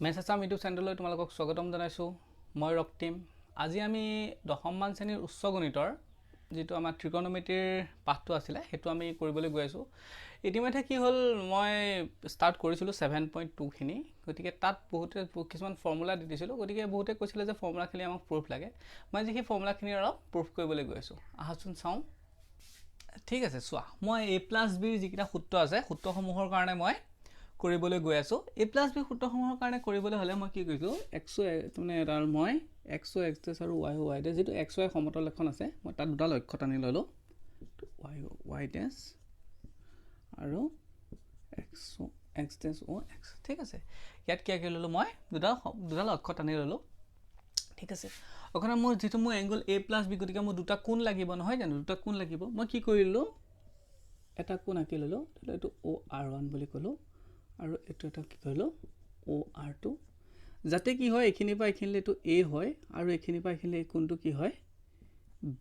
মেছেচাম YouTube চেনেললৈ তোমালোকক স্বাগতম জনাইছোঁ। মই ৰক্তিম। আজি আমি দশমমান শ্ৰেণীৰ উচ্চ গণিতৰ যিটো আমাৰ ত্ৰিকোণমিতিৰ পাঠটো আছিলে সেইটো আমি কৰিবলৈ গৈ আছোঁ। ইতিমধ্যে কি হ'ল, মই ষ্টাৰ্ট কৰিছিলোঁ 7.2 খিনি। গতিকে তাত বহুতে কিছুমান ফৰ্মুলা দি দিছিলোঁ। গতিকে বহুতে কৈছিলে যে ফৰ্মুলাখিনি আমাক প্ৰুফ লাগে। মই যি সেই ফৰ্মুলাখিনি অলপ প্ৰুফ কৰিবলৈ গৈ আছোঁ। আহাচোন চাওঁ। ঠিক আছে, চোৱা, মই a+bৰ যিকেইটা সূত্ৰ আছে সূত্ৰসমূহৰ কাৰণে মই কৰিবলৈ গৈ আছোঁ। a+b সূত্ৰসমূহৰ কাৰণে কৰিবলৈ হ'লে মই কি কৰিছোঁ, মই x ডেছ আৰু y ডেছ, যিটো x y সমতল এখন আছে, মই তাত দুটা লক্ষ্য টানি ল'লোঁ, y ডেছ আৰু x ডেছ x। ঠিক আছে, ইয়াত কি আঁকি ল'লোঁ, মই দুটা লক্ষ্য টানি ল'লোঁ। ঠিক আছে, অকণমান মোৰ যিটো মোৰ এংগল a+b, গতিকে মোৰ দুটা কোণ লাগিব, নহয় জানো? দুটা কোণ লাগিব। মই কি কৰিলোঁ, এটা কোণ আঁকি ল'লোঁ, এইটো OR1 বুলি ক'লোঁ, আৰু এইটো এটা কি কৰিলোঁ, OR2, যাতে কি হয়, এইখিনিৰ পৰা এইখিনিলৈ এইটো A হয়, আৰু এইখিনিৰ পৰা এইখিনিলৈ এই কোণটো কি হয়,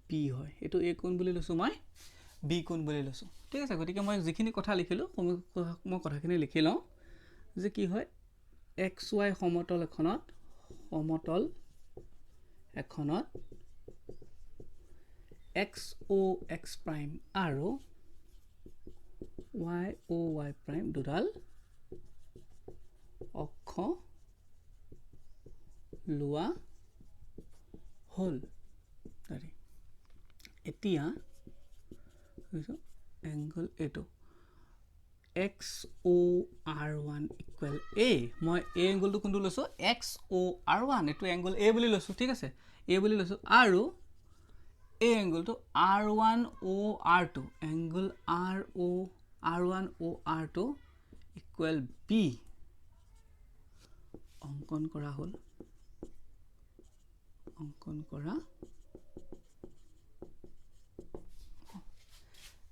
B হয়। এইটো A কোণ বুলি লৈছোঁ, মই B কোণ বুলি লৈছোঁ। ঠিক আছে, গতিকে মই যিখিনি কথা লিখিলোঁ মই কথাখিনি লিখি লওঁ যে কি হয়, XY সমতল এখনত XOX প্ৰাইম আৰু YOY প্ৰাইম দুডাল অক্ষ লোৱা হ'ল। এতিয়া এংগল এইটো XOR1 ইকুৱেল A। মই এই এংগলটো কোনটো লৈছোঁ, XOR1, এইটো এংগল A বুলি লৈছোঁ। ঠিক আছে, A বুলি লৈছোঁ, আৰু এই এংগলটো R1OR2, angle R1OR2 equal B অংকন কৰা হ'ল।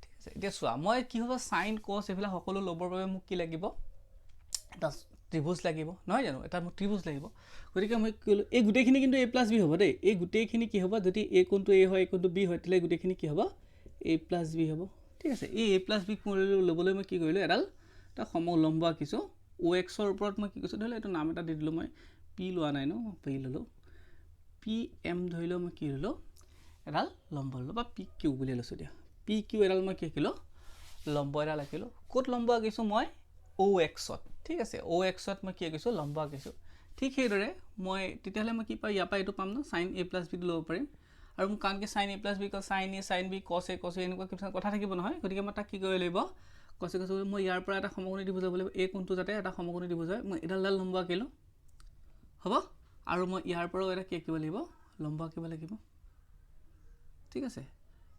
ঠিক আছে, এতিয়া চোৱা, মই কি হ'ব, সাইন কছ এইবিলাক সকলো ল'বৰ বাবে মোক কি লাগিব, এটা ত্ৰিভুজ লাগিব, নহয় জানো? এটা মোক ত্ৰিভুজ লাগিব। গতিকে মই কি কৰিলোঁ, এই গোটেইখিনি কিন্তু a+b হ'ব দেই। এই গোটেইখিনি কি হ'ব, যদি এই কোণটো a হয়, এই কোণটো b হয়, তেতিয়াহ'লে গোটেইখিনি কি হ'ব, a+b হ'ব। ঠিক আছে, এই a+b ল'বলৈ মই কি কৰিলোঁ, এটা সমউলম্ব আঁকিছোঁ। OXৰ ওপৰত মই কি কৈছোঁ, ধৰি লওঁ এইটো নাম এটা দি দিলোঁ, মই P লোৱা নাই ন, P ল'লোঁ, PM ধৰি লওঁ, মই কি ল'লোঁ, এডাল লম্ব ল'লোঁ, বা PQ বুলি লৈছোঁ দিয়া। PQ এডাল মই কি আঁকিলোঁ, লম্ব এডাল আঁকিলোঁ। ক'ত লম্ব আঁকিছোঁ, মই OXত। ঠিক আছে, OXত মই কি আঁকিছোঁ, লম্ব আঁকিছোঁ। ঠিক সেইদৰে মই তেতিয়াহ'লে মই কি পাম, ইয়াৰ পৰা এইটো পাম ন, sin a+b ল'ব পাৰিম। আৰু মোক কাৰণ কি sin a+b sin a sin b cos a এনেকুৱা কিছুমান কথা থাকিব নহয়। গতিকে মই তাক কি কৰিব লাগিব, কচে মই ইয়াৰ পৰা এটা সমকোণী ত্ৰিভুজ যাব লাগিব। এই কোণটো যাতে এটা সমকোণী ত্ৰিভুজ হয়, মই এডাল লম্ব আঁকিলোঁ, হ'ব। আৰু মই ইয়াৰ পৰাও এটা কি আঁকিব লাগিব, লম্ব আঁকিব লাগিব। ঠিক আছে,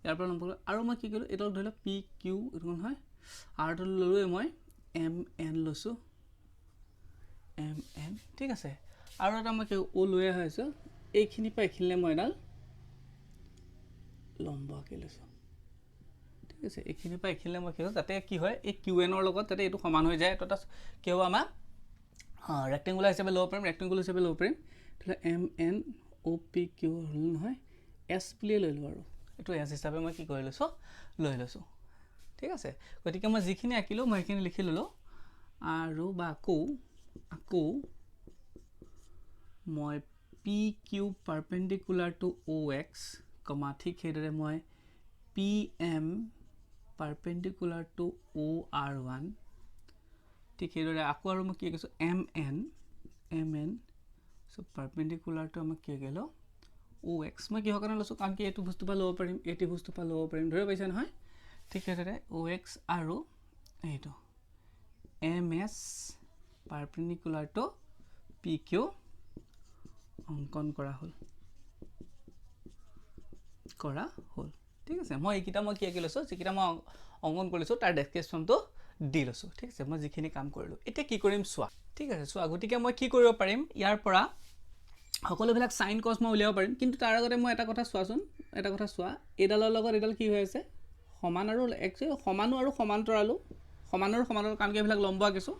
ইয়াৰ পৰা লম্ব, আৰু মই কি কৰিলোঁ, এইটো ধৰি লওক PQ, এইটো কোণ হয়, আৰটো ল'লোৱে মই MN লৈছোঁ, MN। ঠিক আছে, আৰু এটা মই কি O লৈ আহিছোঁ, এইখিনিৰ পৰা এইখিনিলৈ মই এডাল লম্ব আঁকি লৈছোঁ। ঠিক আছে, এইখিনিৰ পৰা এইখিনিলৈ মই কি হ'ল, যাতে কি হয়, এই QN ৰ লগত যাতে এইটো সমান হৈ যায়, এটা কি হ'ব, আমাৰ ৰেক্টেংগুলাৰ হিচাপে ল'ব পাৰিম, তেতিয়াহ'লে MNOPQ হ'ল নহয়, S বুলিয়ে লৈ লওঁ, আৰু এইটো S হিচাপে মই কি কৰি লৈছোঁ, লৈ লৈছোঁ। ঠিক আছে, গতিকে মই যিখিনি আঁকিলোঁ মই সেইখিনি লিখি ল'লোঁ, আৰু বা আকৌ মই PQ পাৰপেণ্ডিকুলাৰ টু OX, ঠিক সেইদৰে মই PM পাৰপেণ্ডিকুলাৰ টু OR1, ঠিক সেইদৰে আকৌ আৰু মই কি কৈছোঁ, MN পাৰপেণ্ডিকুলাৰ টু আমাক কি আঁকিলোঁ, OX। মই কিহৰ কাৰণে লৈছোঁ, কাৰণ কি এইটো বস্তুৰ পৰা ল'ব পাৰিম, এইটো বস্তুৰ পৰা ল'ব পাৰিম, ধৰিব পাৰিছা নহয়? ঠিক সেইদৰে OX আৰু এইটো MS পাৰপেণ্ডিকুলাৰ টু PQ অংকন কৰা হ'ল। ঠিক আছে, মই এইকেইটা মই কি আঁকি লৈছোঁ, যিকেইটা মই অংকন কৰিছোঁ তাৰ ডেছক্ৰিপশ্যনটো দি লৈছোঁ। ঠিক আছে, মই যিখিনি কাম কৰিলোঁ, এতিয়া কি কৰিম চোৱা। ঠিক আছে, চোৱা, গতিকে মই কি কৰিব পাৰিম, ইয়াৰ পৰা সকলোবিলাক সাইন কছ মই উলিয়াব পাৰিম। কিন্তু তাৰ আগতে মই এটা কথা চোৱাচোন, এইডালৰ লগত এইডাল কি হৈ আছে, সমান আৰু সমানো আৰু সমান্তৰালো, কাৰণ কি এইবিলাক লম্ব আঁকিছোঁ,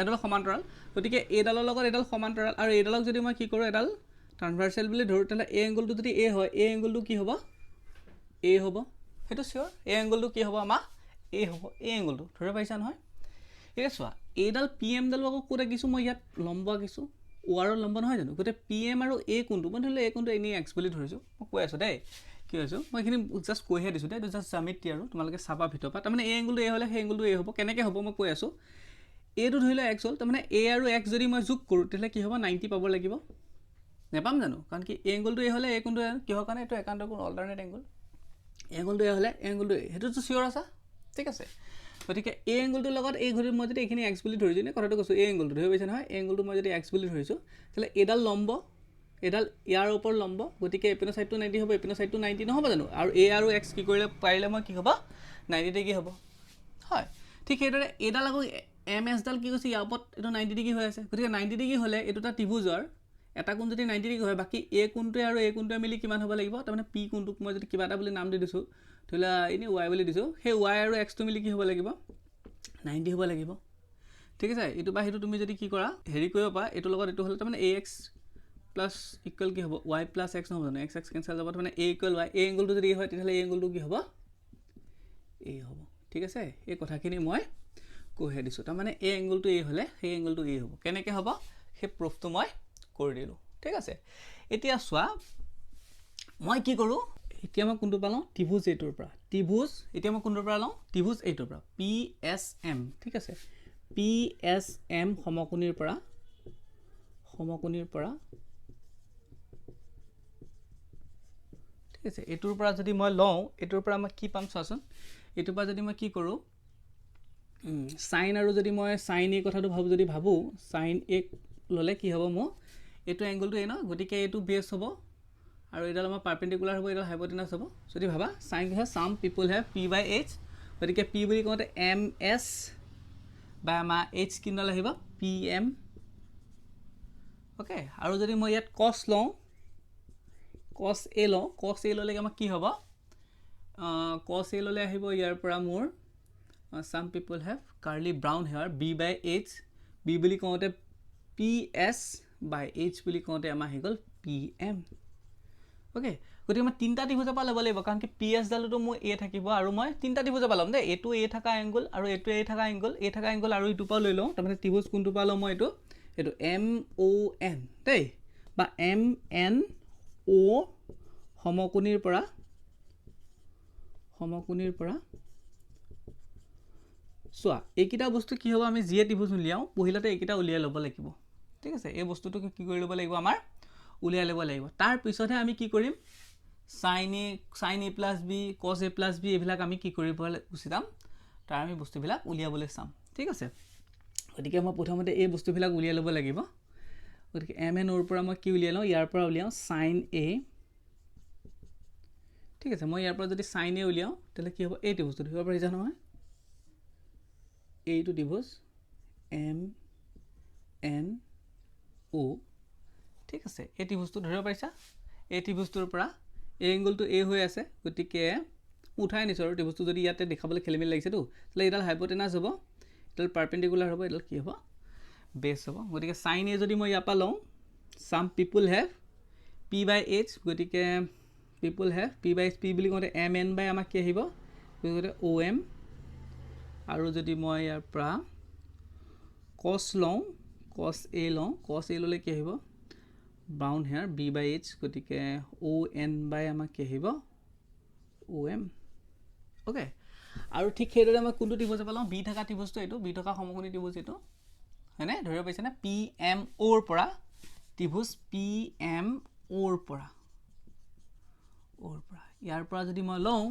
এডাল সমান্তৰাল। গতিকে এইডালৰ লগত এইডাল সমান্তৰাল, আৰু এইডালক যদি মই কি কৰোঁ, এডাল ট্ৰান্সভাৰ্চেল বুলি ধৰোঁ, তেতিয়াহ'লে এই এংগলটো যদি A হয়, এই এংগলটো কি হ'ব, A হ'ব, সেইটো চিয়'ৰ। এই এংগলটো কি হ'ব, আমাৰ A হ'ব, এই এংগলটো ধৰিব পাৰিছা নহয়? এতিয়া চোৱা, এইডাল PM ডালো আকৌ ক'ত আঁকিছোঁ, মই ইয়াত লম্ব আঁকিছোঁ, O R লম্ব নহয় জানো গতে PM আৰু A কোণটো মই ধৰিলে A কোণটো এনে x বুলি ধৰিছো মই কৈ আছো দেই কি হৈছো মই এখিনি জাস্ট কৈহে দিছো দেই জাস্ট জামিতি আৰু তোমালোকে চাবা ভিতৰ পা তাৰমানে A এংগলটো A হলে সেই এংগলটো A হ'ব কেনেকে হ'ব মই কৈ আছো A টো ধৰিলে x হ'ল তাৰমানে A আৰু x যদি মই যোগ কৰো তেলে কি হ'ব 90 পাব লাগিব নেপাম জানো কাৰণ কি A এংগলটো A হলে A কোণটো কিহৰ কাৰণে এটো একান্ত কোণ অল্টাৰনেট এংগল A এংগলটো A হলে A এংগলটো A হেতুটো সিওৰ আছে ঠিক আছে গতিকে A এংগলটোৰ লগত এই ঘড়ীৰ মই যদি এখিনি x বুলি ধৰিছো নে কথাটো কৈছো A এংগলটো ধৰি পাইছে নহয় A এংগলটো মই যদি x বুলি ধৰিছো তেলে এডাল লম্ব এডাল ইয়াৰ ওপৰ লম্ব গতিকে এপিনৰ সাইডটো 90 হ'ব এপিনৰ সাইডটো 90 নহব জানো আৰু A আৰু x কি কৰিলে পাৰিলে মই কি হ'ব 90 ডিগ্ৰী হ'ব হয় ঠিক হেদৰে এডাল আকৌ MS ডাল কি কৈছে ইয়াৰ ওপৰত এটো 90 ডিগ্ৰী হৈ আছে গতিকে 90 ডিগ্ৰী হলে এটোটা ত্ৰিভুজৰ এটা কোণ যদি 90 ডিগ্ৰী হয় বাকি A কোণটো আৰু A কোণটো মিলি কিমান হ'ব লাগিব তাৰমানে P কোণটোক মই যদি কিবা এটা বুলি নাম দি দিছো ধৰিলা ইনি y বুলি দিছো সেই y আৰু x টো মিলি কি হ'ব লাগিব 90 হ'ব লাগিব ঠিক আছে এটো বা হেতু তুমি যদি কি কৰা হেৰি কৰিব পা এটো লগত এটো হলে তাৰমানে ax plus equal কি হ'ব y plus x নহব জানো x কেনসেল যাব তাৰমানে a equal y a এংগলটো যদি হয় তেতিয়ালে a এংগলটো কি হ'ব a হ'ব ঠিক আছে এই কথাখিনি মই কৈহে দিছো তাৰমানে a এংগলটো a হলে সেই এংগলটো a হ'ব কেনেকে হ'ব সেই প্ৰুফটো মই কৰি দিলো ঠিক আছে এতিয়া সোৱা মই কি কৰো এতিয়া মই কোনটো পালো ত্ৰিভুজ এইটোৰ পৰা ত্ৰিভুজ এতিয়া মই কোনটোৰ পৰা লওঁ ত্ৰিভুজ এইটোৰ পৰা PSM ঠিক আছে PSM সমকোণীৰ পৰা ঠিক আছে এটোৰ পৰা যদি মই লওঁ এটোৰ পৰা মই কি পাম চাচোন এটোৰ পৰা যদি মই কি কৰো sin আৰু যদি মই sin a কথাটো ভাবো sin a ললে কি হ'ব মো এটো এংগলটো a ন গতিকে এটো বেস হ'ব আৰু এডাল আমাৰ পারপেন্ডিকুলার হ'ব এডাল হাইপোটেনাস হ'ব যদি ভাবা sin কি হয় some people have p/h গতিকে p বুলি কোতে ms বা আমা h কিনল আহিব pm ওকে আৰু যদি মই ইয়াত cos লওঁ cos a ললে আমাক কি হ'ব cos a ললে আহিব ইয়াৰ পৰা মোৰ some people have curly brown hair b/h b বুলি কোতে ps/h বুলি কোতে আমা হে গল pm ওকে গতি মই তিনটা ত্ৰিভুজ পা লব লাগিব কাৰণ কি ps ডালটো মই a থাকিব আৰু মই তিনটা ত্ৰিভুজ পালাম দে এটো a থাকা এংগল আৰু এটো a থাকা এংগল আৰু ইটো পা লৈ লওঁ তাৰমানে ত্ৰিভুজ কোনটো পা লওঁ মই এটো MON দেই বা MNO সমকোণীৰ পৰা সোয়া এইকিটা বস্তু কি হ'ব আমি জিয়ে ত্ৰিভুজ উলিয়াও পহিলাতে এইকিটা উলিয়াই লব লাগিব ঠিক আছে এই বস্তুটো কি কৰি লব লাগিব আমাৰ উলিয়াই লব লাগিব তাৰ পিছতহে আমি কি কৰিম sin a plus b cos a plus b এবিলাক আমি কি কৰিব উচিতাম তাৰ আমি বস্তুবিলাক উলিয়াবলৈ চাম ঠিক আছে গতিকে মই প্ৰথমতে এই বস্তুবিলাক উলিয়াই লব লাগিব গতিকে mn ওৰ পৰা মই কি উলিয়াই লওঁ ইয়াৰ পৰা উলিয়াও sin a ঠিক আছে মই ইয়াৰ পৰা যদি sin a উলিয়াও তেলে কি হ'ব এই ত্ৰিভুজটো ধৰিব পাৰিছা নহয় এইটো ত্ৰিভুজ MNO ঠিক আছে এই ত্ৰিভুজটো ধৰিব পাৰিছা এই ত্ৰিভুজটোৰ পৰা এই এংগলটো a হৈ আছে গতিকে উঠাই নিছো আৰু ত্ৰিভুজটো যদি ইয়াতে দেখাবলৈ খেলিমেলি লাগিছে তো তাহলে এডাল হাইপোটেনাস হ'ব এডাল পারপেন্ডিকুলার হ'ব এডাল কি হ'ব বেস হ'ব গতিকে sin a যদি মই ইয়াপা লওঁ some people have p/h গতিকে people have p/h p বুলি কোতে mn বাই আমাক কি আহিব গতিকে om আৰু যদি মই ইয়াৰ পৰা cos লওঁ cos a ললে কি আহিব brown hair b/h গতিকে on বাই আমাক কি আহিব om ওকে আৰু ঠিক হেদৰে মই কোনটো ত্ৰিভুজ পালাম বি থাকা ত্ৰিভুজটো এটো বি থাকা সমকোণী ত্ৰিভুজ এটো হয়নে ধৰিব পাইছে না PMO ৰ পৰা ত্ৰিভুজ PMO ৰ পৰা ইয়াৰ পৰা যদি মই লওঁ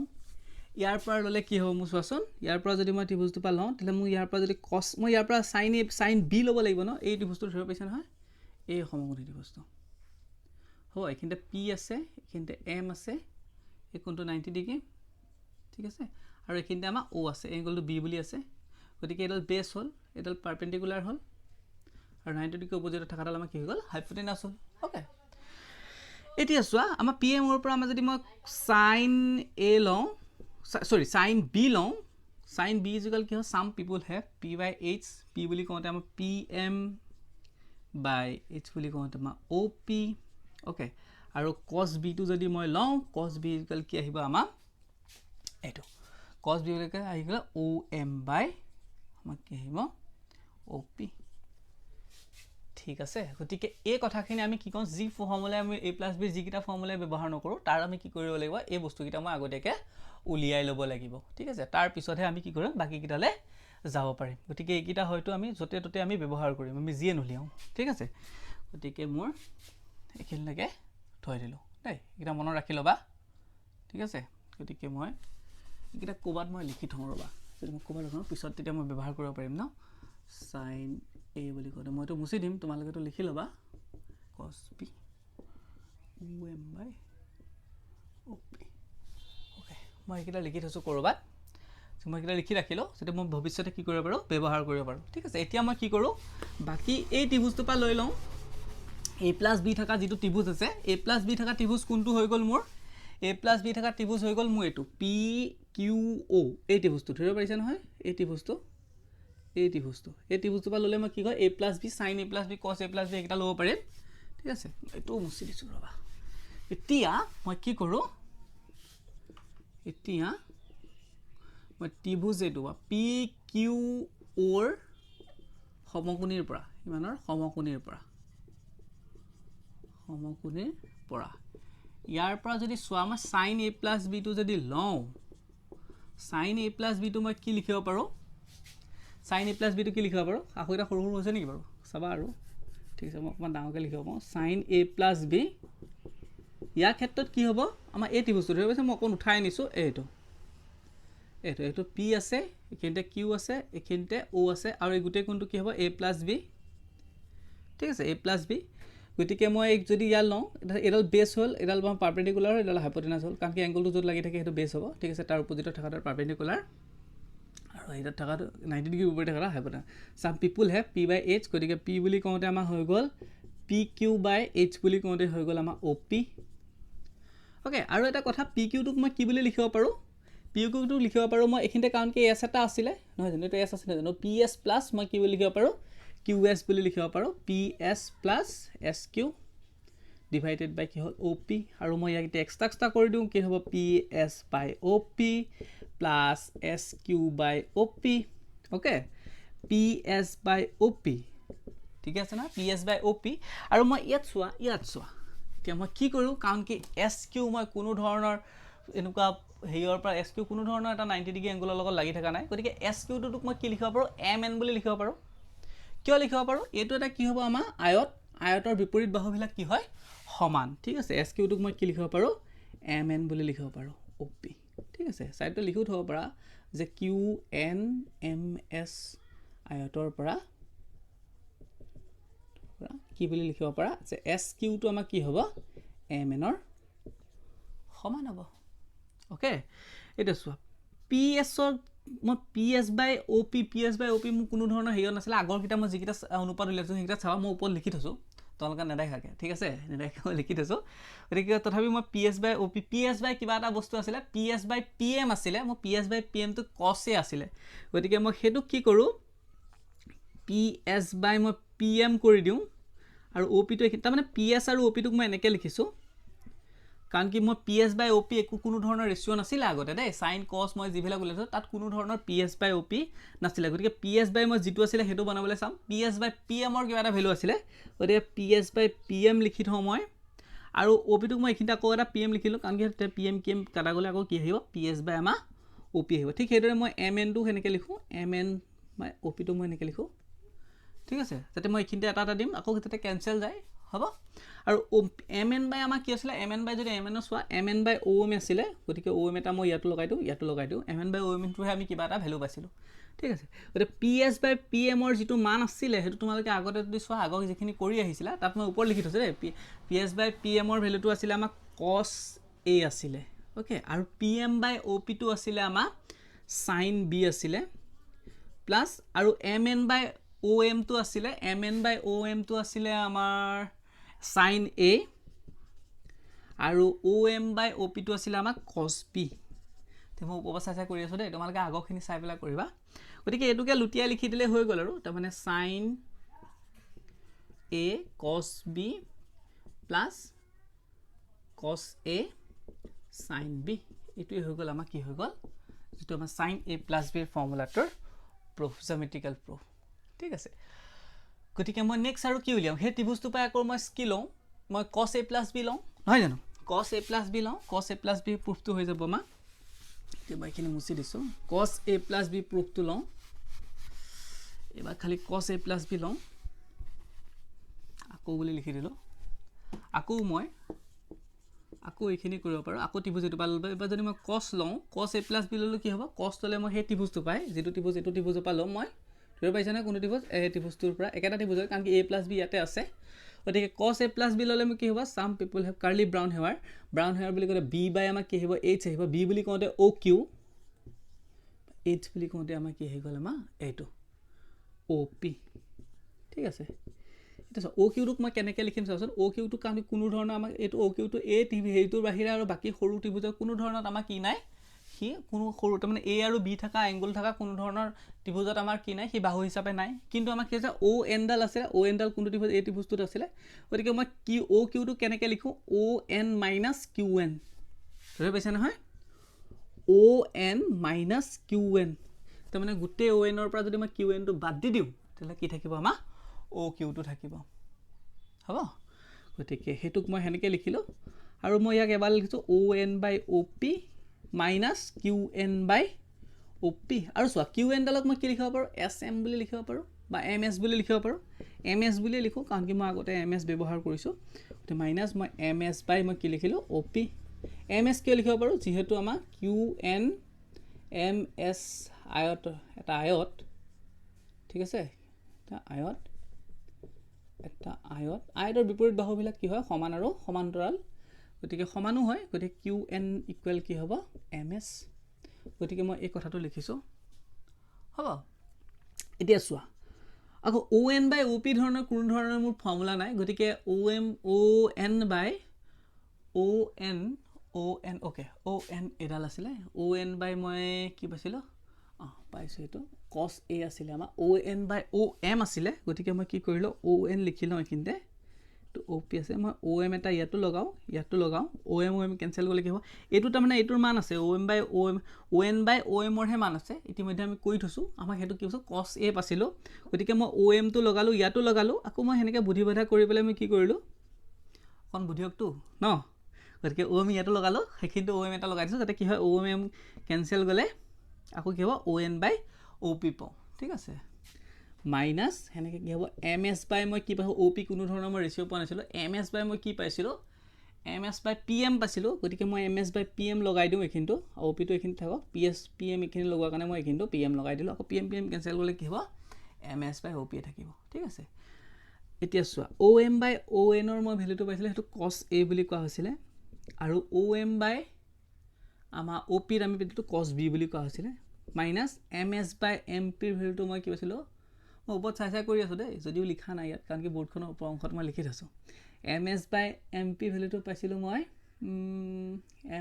ইয়াৰ পৰা ললে কি হ'ব মু চোৱাচোন ইয়াৰ পৰা যদি মই ত্ৰিভুজটো পা লওঁ তেলে মু ইয়াৰ পৰা যদি cos মই ইয়াৰ পৰা sin b লব লাগিব ন এই ত্ৰিভুজটো ধৰিব পাইছে নহয় এই সমকোণী ত্ৰিভুজটো হয় এখিনতে p আছে এখিনতে m আছে এই কোণটো 90 ডিগ্ৰী ঠিক আছে আৰু এখিনতে আমা o আছে এংগলটো b বুলি আছে গতিকে এডাল বেস হল এডাল পারপেন্ডিকুলার হল আৰু 90 ডিগ্ৰী অপোজিট থাকাডাল আমা কি হৈ গল হাইপোটেনাস হল ওকে এতিয়া সোয়া আমা pm ওৰ পৰা আমা যদি মই sin a লওঁ sorry sin b লওঁ sin b is equal কি হয় some people have p/h p বুলি কোতে আমা pm/h বুলি কোতে আমা op ওকে আৰু cos b টো যদি মই লওঁ cos b is equal কি আহিব আমা এটো cos b লৈকে আহি গল om/আমাক কি আহিব op ঠিক আছে গতিকে এই কথাখিনি আমি কি কওঁ যি ফৰ্মুলা আমি a + b যিকিটা ফৰ্মুলা ব্যৱহাৰ নকৰোঁ তাৰ আমি কি কৰিব লাগিব এই বস্তুকিটা মই আগতীয়াকৈ উলিয়াই ল'ব লাগিব ঠিক আছে তাৰ পিছতহে আমি কি কৰিম বাকিকিটালে যাব পাৰিম গতিকে এইকিটা হয়তো আমি যতে ততে আমি ব্যৱহাৰ কৰিম আমি যিয়ে নলিয়াও ঠিক আছে গতিকে মোৰ এইখিনিলৈকে থৈ দিলোঁ দেই এইকিটা মনত ৰাখি ল'বা ঠিক আছে গতিকে মই এইকিটা ক'বাত মই লিখি থওঁ ৰ'বা যদি মই ক'বাত লিখোঁ পিছত তেতিয়া মই ব্যৱহাৰ কৰিব পাৰিম ন sin a বুলি কওঁতে মইতো মুছি দিম তোমালোকেতো লিখি ল'বা cos b om/op ওকে মই এইকিটা লিখি থৈছোঁ ক'ৰবাত মই এইকিটা লিখি ৰাখিলোঁ যাতে মই ভৱিষ্যতে কি কৰিব পাৰোঁ ব্যৱহাৰ কৰিব পাৰোঁ ঠিক আছে এতিয়া মই কি কৰোঁ বাকি এই ত্ৰিভুজটোৰ পৰা লৈ লওঁ a + b থকা যিটো ত্ৰিভুজ আছে a + b থকা ত্ৰিভুজ কোনটো হৈ গ'ল মোৰ a + b থকা ত্ৰিভুজ হৈ গ'ল মোৰ এইটো p q o এই ত্ৰিভুজটো ধৰিব পাৰিছে নহয় এই ত্ৰিভুজটোৰ পৰা ল'লে মই কি কয় a + b sin a + b cos a + b এইকেইটা ল'ব পাৰিম ঠিক আছে এইটো মুছি দিছোঁ ৰ'বা এতিয়া মই কি কৰোঁ এতিয়া মই ত্ৰিভুজ এইটো p q o ৰ সমকোণীৰ পৰা ইমানৰ সমকোণীৰ পৰা ইয়াৰ পৰা যদি চোৱা মই sin a + b টো যদি লওঁ sin a + b টো মই কি লিখিব পাৰোঁ sin a + b টো কি লিখিব পাৰোঁ আকৌ এটা সৰু সৰু হৈছে নেকি বাৰু চাবা আৰু ঠিক আছে মই অকণমান ডাঙৰকৈ লিখিব পাৰোঁ sin a + b ইয়াৰ ক্ষেত্ৰত কি হ'ব আমাৰ এই ত্ৰিভুজটো ধৰিব পাৰিছে মই অকণ উঠাই আনিছোঁ এইটো p আছে এইখিনিতে q আছে এইখিনিতে o আছে আৰু এই গোটেই কোণটো কি হ'ব a + b ঠিক আছে a + b গতিকে মই যদি ইয়াৰ লওঁ এডাল বেছ হ'ল এডাল পাৰপেণ্ডিকুলাৰ হ'ল এডাল হাইপোটেনাছ হ'ল কাৰণ কি এংগলটো য'ত লাগি থাকে সেইটো বেছ হ'ব ঠিক আছে তাৰ অপজিটত থকাটো পাৰপেণ্ডিকুলাৰ আৰু এইটাত থকাটো 90 ডিগ্ৰী ওপৰত থকা হাইপোটেনাছ সাম পিপল হেভ p/h গতিকে p বুলি কওঁতে আমাৰ হৈ গ'ল pq/h বুলি কওঁতে হৈ গ'ল আমাৰ op ওকে আৰু এটা কথা pq টোক মই কি বুলি লিখিব পাৰোঁ pq টো লিখিব পাৰোঁ মই এইখিনিতে কাৰণ কি s এটা আছিলে নহয় জানো এইটো s আছিলে জানো ps প্লাছ মই কি বুলি লিখিব পাৰোঁ qs বুলি লিখিব পাৰোঁ ps প্লাছ sq ডিভাইডেড বাই কি হ'ল op আৰু মই ইয়াক এতিয়া এক্সট্ৰা কৰি দিওঁ কি হ'ব ps/op plus sq/op okay ps/op ঠিক আছে না ps/op আৰু মই ইয়াত চোৱা এতিয়া মই কি কৰোঁ কাৰণ কি sq মই কোনো ধৰণৰ এনেকুৱা হেৰিয়ৰ পৰা sq কোনো ধৰণৰ এটা 90 ডিগ্ৰী এংগলৰ লগত লাগি থকা নাই গতিকে sq টোক মই কি লিখিব পাৰোঁ mn বুলি লিখিব পাৰোঁ কিয় লিখিব পাৰোঁ এইটো এটা কি হ'ব আমাৰ আয়তৰ বিপৰীত বাহুবিলাক কি হয় সমান ঠিক আছে sq টোক মই কি লিখিব পাৰোঁ mn বুলি লিখিব পাৰোঁ op ঠিক আছে সাইডটো লিখিও থব পাৰা যে qnms আয়তৰ পৰা কি বুলি লিখিব পাৰা যে sq টো আমাৰ কি হ'ব mn ৰ সমান হ'ব ওকে এটা চোৱা ps ৰ মই ps/op মোৰ কোনো ধৰণৰ হেৰিয়ত নাছিলে আগৰ কিটা মই যিকিটা অনুপাত উলিয়াইছোঁ সেইকেইটা চাবা মই ওপৰত লিখি থৈছোঁ তোমালোকে নেদেখাকৈ ঠিক আছে নেদেখাকৈ মই লিখি থৈছোঁ গতিকে তথাপি মই ps/op কিবা এটা বস্তু আছিলে ps/pm আছিলে মোৰ ps/pm টো cos এ আছিলে গতিকে মই সেইটো কি কৰোঁ মই pm কৰি দিওঁ আৰু op টো তাৰমানে ps আৰু op টোক মই এনেকৈ লিখিছোঁ কাৰণ কি মই ps/op একো কোনো ধৰণৰ ৰেচিঅ' নাছিলে আগতে দেই sin cos মই যিবিলাক উলিয়াইছোঁ তাত কোনো ধৰণৰ ps/op নাছিলে গতিকে ps/ মই যিটো আছিলে সেইটো বনাবলৈ চাম ps/pm ৰ কিবা এটা ভেলু আছিলে গতিকে ps/pm লিখি থওঁ মই আৰু op টোক মই এইখিনিতে আকৌ এটা pm লিখিলোঁ কাৰণ কি pm km কাটা গ'লে আকৌ কি আহিব ps/ আমাৰ op আহিব ঠিক সেইদৰে মই mn টো সেনেকৈ লিখোঁ mn মই op টো মই এনেকৈ লিখোঁ ঠিক আছে যাতে মই এইখিনিতে এটা দিম আকৌ যাতে কেনচেল যায় হ'ব আৰু mn/, আমাৰ কি আছিলে mn/, যদি mn চোৱা mn/om আছিলে গতিকে om এটা মই ইয়াতো লগাই দিওঁ mn/om টোহে আমি কিবা এটা ভেলু পাইছিলোঁ ঠিক আছে গতিকে ps/pm ৰ যিটো মান আছিলে সেইটো তোমালোকে আগতে যদি চোৱা আগৰ যিখিনি কৰি আহিছিলা তাত মই ওপৰত লিখি থৈছোঁ দেই ps/pm ৰ ভেলুটো আছিলে আমাৰ cos a আছিলে ওকে আৰু pm/op টো আছিলে আমাৰ sin b আছিলে প্লাছ আৰু mn/om টো আছিলে আমাৰ sin a আৰু om/op টো আছিলে আমাৰ cos b মই উপবাচাই কৰি আছোঁ দেই তোমালোকে আগৰখিনি চাই পেলাই কৰিবা গতিকে এইটোকে লুটিয়াই লিখি দিলে হৈ গ'ল আৰু তাৰমানে sin a cos b plus cos a sin b এইটোৱে হৈ গ'ল আমাৰ কি হৈ গ'ল যিটো আমাৰ sin a + b ফৰ্মুলাটোৰ প্ৰুফ জ্যামিতিক্যাল প্ৰুফ ঠিক আছে গতিকে মই নেক্সট আৰু কি উলিয়াম সেই ত্ৰিভুজটো পাই আকৌ মই কি লওঁ মই cos a plus b লওঁ নহয় জানো cos a plus b লওঁ cos a plus b প্ৰুফটো হৈ যাব মা এতিয়া মই এইখিনি মুছি দিছোঁ cos a plus b প্ৰুফটো লওঁ এবাৰ খালি cos a plus b লওঁ আকৌ বুলি লিখি দিলোঁ আকৌ মই আকৌ এইখিনি কৰিব পাৰোঁ আকৌ ত্ৰিভুজ এইটো পালোঁ এবাৰ যদি মই cos লওঁ cos a plus b ল'লে কি হ'ব cos ল'লে মই সেই ত্ৰিভুজটো পাই যিটো ত্ৰিভুজ এইটো ত্ৰিভুজৰ পৰা ল'ম মই ধৰি পাইছে না কোনটো ত্ৰিভুজ এই ত্ৰিভুজটোৰ পৰা একেটা ত্ৰিভুজ হয় কাৰণ কি a plus b ইয়াতে আছে গতিকে cos a plus b ল'লে মই কি হ'ব some people have curly brown hair বুলি ক'লে b বাই আমাক কি আহিব h আহিব b বুলি কওঁতে o q h বুলি কওঁতে আমাক কি আহি গ'ল আমাৰ এইটো o p ঠিক আছে এটা o q টোক মই কেনেকৈ লিখিম চাওঁচোন o q টো কাৰণ কোনো ধৰণৰ আমাক এইটো o q টো a টিভি হেৰিটোৰ বাহিৰে আৰু বাকী সৰু ত্ৰিভুজৰ কোনো ধৰণত আমাৰ কি নাই সি কোনো সৰু তাৰমানে a আৰু b থকা এংগল থকা কোনো ধৰণৰ ত্ৰিভুজত আমাৰ কি নাই সি বাহু হিচাপে নাই কিন্তু আমাক কি আছে o n ডাল আছে o n ডাল কোনটো ত্ৰিভুজ এই ত্ৰিভুজটোত আছিলে গতিকে মই কি o q টো কেনেকৈ লিখোঁ o n minus q n ধৰি পাইছে নহয় o n minus q n তাৰমানে গোটেই o n ৰ পৰা যদি মই q n টো বাদ দি দিওঁ তেতিয়াহ'লে কি থাকিব আমাৰ o q টো থাকিব হ'ব গতিকে হেতুক মই হেনেকৈ লিখিলোঁ আৰু মই ইয়াক এবাৰ লিখিছোঁ o n by o p minus q n by o p আৰু চোৱা q n ডালক মই কি লিখিব পাৰোঁ s m বুলি লিখিব পাৰোঁ বা m s বুলি লিখিব পাৰোঁ m s বুলি লিখোঁ কাৰণ কি মই আগতে m s ব্যৱহাৰ কৰিছোঁ গতিকে মাইনাছ মই m s by মই কি লিখিলোঁ o p m s কিয় লিখিব পাৰোঁ যিহেতু আমাৰ q n m s আয়ত এটা আয়ত ঠিক আছে এটা আয়ত আয়তৰ বিপৰীত বাহুবিলাক কি হয় সমান আৰু সমান্তৰাল গতিকে সমানো হয় গতিকে q n ইকুৱেল কি হ'ব m s গতিকে মই এই কথাটো লিখিছোঁ হ'ব এতিয়া চোৱা আকৌ o n by o p ধৰণৰ কোনো ধৰণৰ মোৰ ফৰ্মুলা নাই গতিকে o n by o n okay o n এডাল আছিলে o n by মই কি পাইছিলোঁ পাইছোঁ এইটো cos a আছিলে আমাৰ o n by o m আছিলে গতিকে মই কি কৰিলোঁ o n লিখি লওঁ এইখিনিতে তো o p আছে মই o m এটা ইয়াতো লগাওঁ o m কেঞ্চেল কৰিলে কি হ'ব এইটো তাৰমানে এইটোৰ মান আছে o n by o m ৰহে মান আছে ইতিমধ্যে আমি কৈ থৈছোঁ আমাক সেইটো কি কৈছোঁ cos a পাইছিলোঁ গতিকে মই o m টো লগালোঁ ইয়াতো লগালোঁ আকৌ মই সেনেকৈ বুদ্ধি বাধা কৰি পেলাই মই কি কৰিলোঁ অকণ বুদ্ধিয়কটো ন গতিকে o m ইয়াতো লগালোঁ সেইখিনিতো o m এটা লগাই দিছোঁ যাতে কি হয় o m কেঞ্চেল গ'লে আকৌ কি হ'ব o n by o p পাওঁ ঠিক আছে মাইনাছ সেনেকৈ কি হ'ব m s by মই কি পাইছোঁ o p কোনো ধৰণৰ মই ৰেচিঅ' পোৱা নাছিলোঁ m s by মই কি পাইছিলোঁ m s by p m পাইছিলোঁ গতিকে মই m s by p m লগাই দিওঁ এইখিনিতো o p টো এইখিনি থাকক p m এইখিনি লগোৱাৰ কাৰণে মই এইখিনিতো p m লগাই দিলোঁ আকৌ p m কেঞ্চেল কৰিলে কি হ'ব m s by o p থাকিব ঠিক আছে এতিয়া চোৱা o m by o n ৰ মই ভেলুটো পাইছিলোঁ সেইটো cos a বুলি কোৱা হৈছিলে আৰু o m by আমাৰ o p ৰ আমি ভেলুটো cos b বুলি কোৱা হৈছিলে minus m s by m p ৰ ভেলুটো মই কি পাইছিলোঁ মই ওপৰত চাই কৰি আছোঁ দেই যদিও লিখা নাই ইয়াত কাৰণ কি বৰ্ডখনৰ ওপৰ অংশত মই লিখি থৈছোঁ m s by m p ভেলুটো পাইছিলোঁ মই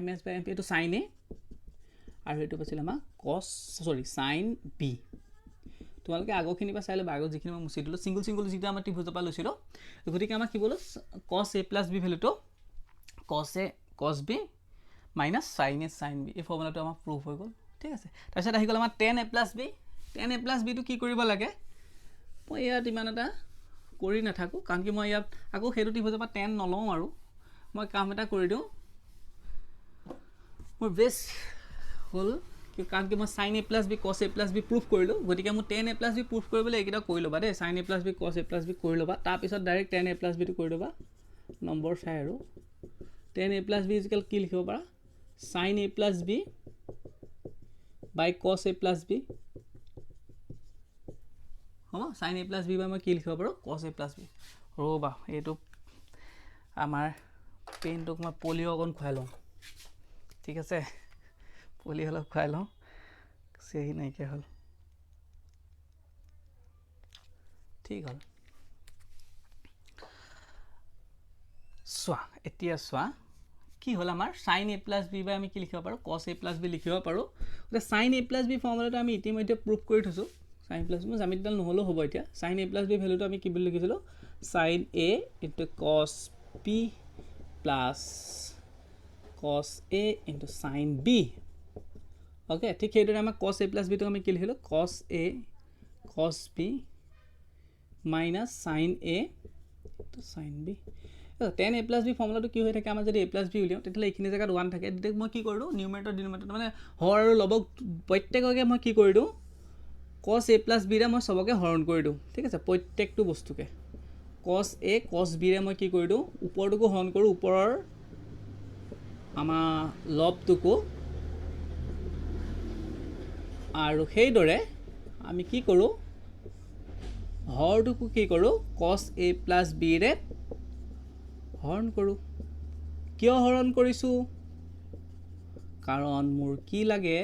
m s by m p এইটো sin a আৰু এইটো পাইছিলোঁ আমাৰ sin b তোমালোকে আগৰখিনি পৰা চাই ল'বা আগত যিখিনি মই মুচি দিলোঁ ছিংগল যিটো আমাৰ ত্ৰিভুজৰ পৰা লৈছিলোঁ গতিকে আমাক কি বলো cos a plus b ভেলুটো cos b minus sin a sin b এই ফৰ্মুলাটো আমাৰ প্ৰুফ হৈ গ'ল ঠিক আছে তাৰপিছত আহি গ'ল আমাৰ tan a plus b টো কি কৰিব লাগে মই ইয়াত ইমান এটা কৰি নাথাকোঁ কাৰণ কি মই ইয়াত আকৌ সেইটো ত্ৰিভুজৰ পৰা tan নলওঁ আৰু মই কাম এটা কৰি দিওঁ মোৰ বেষ্ট হ'ল কাৰণ কি মই sin a plus b cos a plus b proof কৰিলোঁ গতিকে মোৰ tan a plus b proof কৰিবলৈ এইকেইটা কৰি ল'বা দেই sin a plus b cos a plus b কৰি ল'বা তাৰপিছত direct tan a plus b টো কৰি ল'বা নম্বৰ চাই আৰু tan a plus b equal কি লিখিব পাৰা sin a plus b by cos a plus b হ'ব sin a plus b by মই কি লিখিব পাৰোঁ cos a plus b ৰ'বা এইটো আমাৰ পেনটোক মই পলিঅ' অকণ খুৱাই লওঁ ঠিক আছে পলি অলপ খুৱাই লওঁ চেহি নাইকিয়া হ'ল ঠিক হ'ল চোৱা এতিয়া চোৱা কি হ'ল আমাৰ sin a plus b by আমি কি লিখিব পাৰোঁ cos a plus b লিখিব পাৰোঁ গতিকে sin a plus b ফৰ্মুলাটো আমি ইতিমধ্যে প্ৰুফ কৰি থৈছোঁ sin plus b জামিতিডাল নহ'লেও হ'ব এতিয়া sin a plus b ভেলুটো আমি কি বুলি লিখিছিলোঁ sin a into cos b plus cos a into sin b okay ঠিক সেইদৰে আমাক cos a plus b টো আমি কি লিখিলোঁ cos a cos b minus sin A তো sin B tan A plus B ফৰ্মুলাটো কি হৈ থাকে আমাৰ যদি এ প্লাছ বি উলিয়াওঁ তেতিয়াহ'লে এইখিনি জেগাত 1 থাকে তেতিয়া মই কি কৰিলোঁ নিউমেৰেটৰ ডিনমিনেটৰ মানে হৰ আৰু লবক প্ৰত্যেককে মই কি কৰি দিওঁ কছ এ প্লাছ বিৰে মই চবকে হৰণ কৰি দিওঁ ঠিক আছে প্ৰত্যেকটো বস্তুকে কছ এ কছ বিৰে মই কি কৰি দিওঁ ওপৰটোকো হৰণ কৰোঁ ওপৰৰ আমাৰ লবটোকো আৰু সেইদৰে আমি কি কৰোঁ হৰটোকো কি কৰোঁ কছ এ প্লাছ বিৰে হৰণ কৰোঁ কিয় হৰণ কৰিছোঁ কাৰণ মোৰ কি লাগে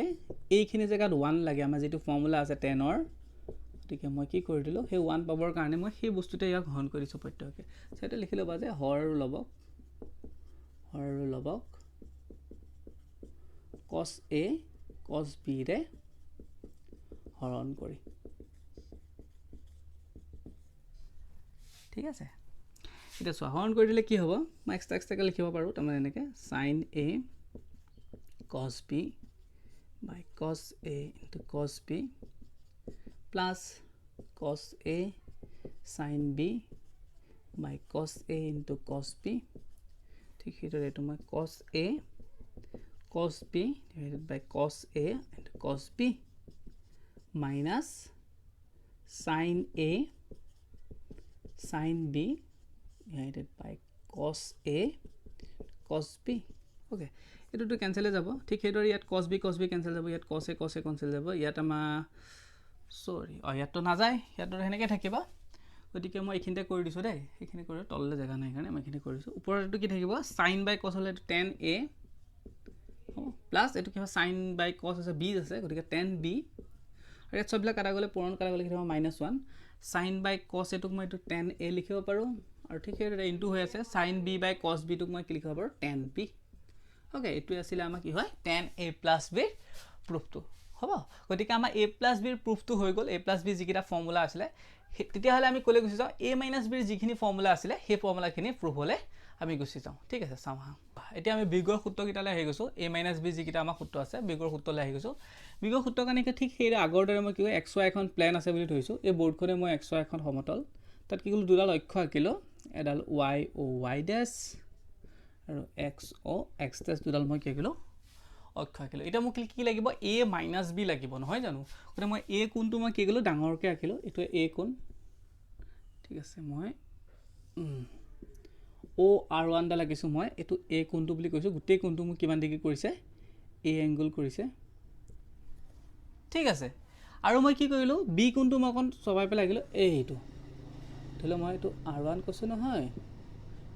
এইখিনি জেগাত 1 লাগে আমাৰ যিটো ফৰ্মুলা আছে 10ৰ গতিকে মই কি কৰি দিলোঁ সেই 1 পাবৰ কাৰণে মই সেই বস্তুতে ইয়াক হৰণ কৰি দিছোঁ প্ৰত্যেককে সেইটো লিখি ল'বা যে হৰ আৰু লবক কছ এ কছ বিৰে হৰণ কৰি ঠিক আছে এটা চোৱা হৰণ কৰি দিলে কি হ'ব মই এক্সট্ৰাকে লিখিব পাৰোঁ তাৰমানে এনেকৈ চাইন এ কছ B by cos A into cos B plus কছ এ sign B by cos A into cos B ঠিক সেইদৰে এইটো মই কছ এ কছ B divided by cos A into cos B minus sin A sin b divided by cos a cos b okay এটোটো cancel যাব ঠিক সেইদৰে ইয়াত cos b ক্যান্সেল যাব ইয়াত cos a ক্যান্সেল যাব ইয়াত আমাৰ সৰি ইয়াত তো না যায় ইয়াত হেনেকে থাকিবা গতিকে মই এইখিনিতে কৰি দিছো দেই এইখিনি কৰি তললে জায়গা নাই কাৰণে মই এইখিনি কৰিছো ওপৰত এটো কি থাকিব sin by cos হলে 10a প্লাস এটো কিবা sin by cos আছে b আছে গতিকে 10b আৰু ইয়াত সবলা কাটা গলে পুৰণ কাটা গলে কি হ'ব -1 sin by cos এটুক মই এটো 10a লিখিব পাৰো আৰু ঠিক হেৰে ইনটু হৈ আছে sin b by cos b টুক মই কি লিখিব পাৰো 10b ওকে এটো আছিল আমাৰ কি হয় 10a + b প্ৰুফটো হ'ব গতিকে আমাৰ a + b ৰ প্ৰুফটো হৈ গল a + b যিকিটা ফৰ্মুলা আছিল তেতিয়া হলে আমি কলে গুছি যাও a - b ৰ যিখিনি ফৰ্মুলা আছিল সেই ফৰ্মুলাখিনি প্ৰুফ হলে আমি গুছি যাও ঠিক আছে চাও হা এতিয়া আমি বিগৰ সূত্ৰ কিটালে আহি গৈছো a - b যিকিটা আমাৰ সূত্ৰ আছে বিগৰ সূত্ৰলে আহি গৈছো বিগৰ সূত্ৰ কানিকে ঠিক হেৰে আগৰ দৰে মই কি হয় xy এখন প্লেন আছে বুলি থৈছো এই বৰ্ডখনে মই xy এখন সমতল তাত কি কলো দুডাল অক্ষ আঁকিলো এডাল y o y ড্যাশ আৰু x o x ড্যাশ দুডাল মই কি আঁকিলো অক্ষ আঁকিলো এটা মোক কি লাগিব a - b লাগিব নহয় জানো গতে মই a কোণটো মই কি গলো ডাঙৰকে আঁকিলো এটো a কোণ ঠিক আছে মই o r1 দা লাগিছো মই এটো a কোণটো বুলি কৈছো গুটে কোণটো মোক কিমান ডিগ্ৰী কৰিছে a এংগল কৰিছে ঠিক আছে আৰু মই কি কৰিলো b কোণটো মই কোন সবাই পেলাই গলো এইটো ধলে মই এটো r1 কৈছো নহয়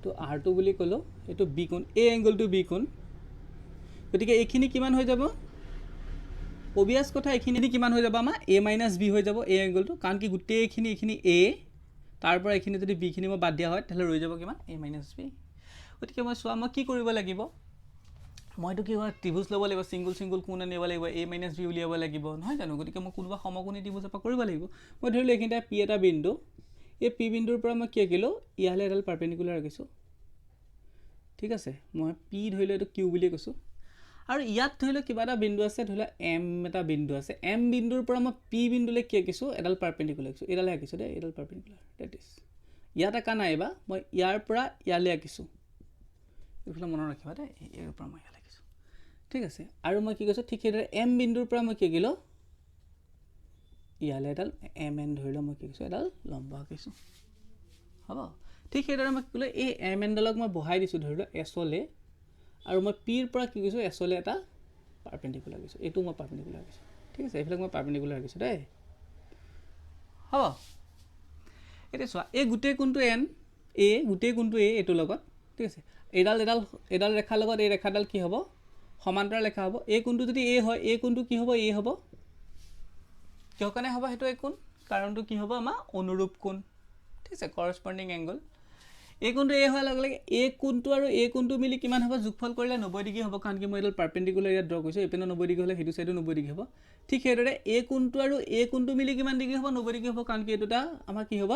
তো r2 বুলি কলো এটো b কোণ a এংগলটো b কোণ গতিকে এইখিনি কিমান হৈ যাব অবিয়াস কথা এইখিনি কিমান হৈ যাব আমা a - b হৈ যাব a এংগলটো কাৰণ কি গুটে এইখিনি a তাৰ পৰা এইখিনি যদি b খিনি মই বাদ দিয়া হয় তাহলে ৰৈ যাব কিমান a - b গতিকে মই সোৱা মই কি কৰিব লাগিব মইটো কি হয় ত্ৰিভুজ লব লাগিব সিঙ্গল কোণ আনিব লাগিব a - b উলিয়াব লাগিব নহয় জানো গতিকে মই কোনবা সমকোণী ত্ৰিভুজ পৰা কৰিব লাগিব মই ধৰিলো এইখিনটা p এটা বিন্দু এই p বিন্দুৰ পৰা মই কি আকিলো ইয়ালে এডাল পাৰপেন্ডিকুলাৰ আকিছো ঠিক আছে মই p ধৰিলো এটো q বুলি কৈছো আৰু ইয়াত ধৰিলো কিবা এটা বিন্দু আছে ধৰিলো m এটা বিন্দু আছে m বিন্দুৰ পৰা মই p বিন্দুলে কি আকিছো এডাল পাৰপেন্ডিকুলাৰ আকিছো এডালে আকিছো দে এডাল পাৰপেন্ডিকুলাৰ দ্যাট ইজ ইয়াত আকা নাইবা মই ইয়াৰ পৰা ইয়ালে আকিছো এইফালে মনত ৰাখিবা দে ইয়াৰ পৰা মই ইয়ালে আকিছো ঠিক আছে আৰু মই কি কৈছো ঠিক হেৰে m বিন্দুৰ পৰা মই কি গিলো ইয়ালে এডাল mn ধৰিলো মই কি কৈছো এডাল লম্ব আকিছো হ'ব ঠিক হেৰে মই কলে এই mn ডালক মই বহাই দিছো ধৰিলো s লে আৰু মই p ৰ পৰা কি কৈছো s লে এটা পাৰপেন্ডিকুলাৰ কৈছো এটো মই পাৰপেন্ডিকুলাৰ কৈছো ঠিক আছে এইফালে মই পাৰপেন্ডিকুলাৰ কৈছো দেই হ'ব এটা সোৱা এই গুটে কোণটো n a গুটে কোণটো a এটো লগত ঠিক আছে এডাল ৰেখাৰ লগত এই ৰেখাডাল কি হ'ব সমান্তৰাল ৰেখা হ'ব এই কোণটো যদি a হয় এই কোণটো কি হ'ব a হ'ব কিয় কানে হ'ব হেতু এই কোণ কাৰণটো কি হ'ব আমা অনুৰূপ কোণ ঠিক আছে কৰসপন্ডিং এংগল এই কোণটো a হোৱাৰ লগে লগে এই কোণটো আৰু এই কোণটো মিলি কিমান হ'ব যোগফল কৰিলে 90 ডিগ্ৰী হ'ব কাৰণ কি মই এডাল পাৰপেন্ডিকুলাৰ ইয়াত ড্ৰ কৰিছো এপিনে 90 ডিগ্ৰী হলে হেতু সাইডো 90 ডিগ্ৰী হ'ব ঠিক হেদৰে এই কোণটো আৰু এই কোণটো মিলি কিমান ডিগ্ৰী হ'ব 90 ডিগ্ৰী হ'ব কাৰণ কি এটোটা আমা কি হ'ব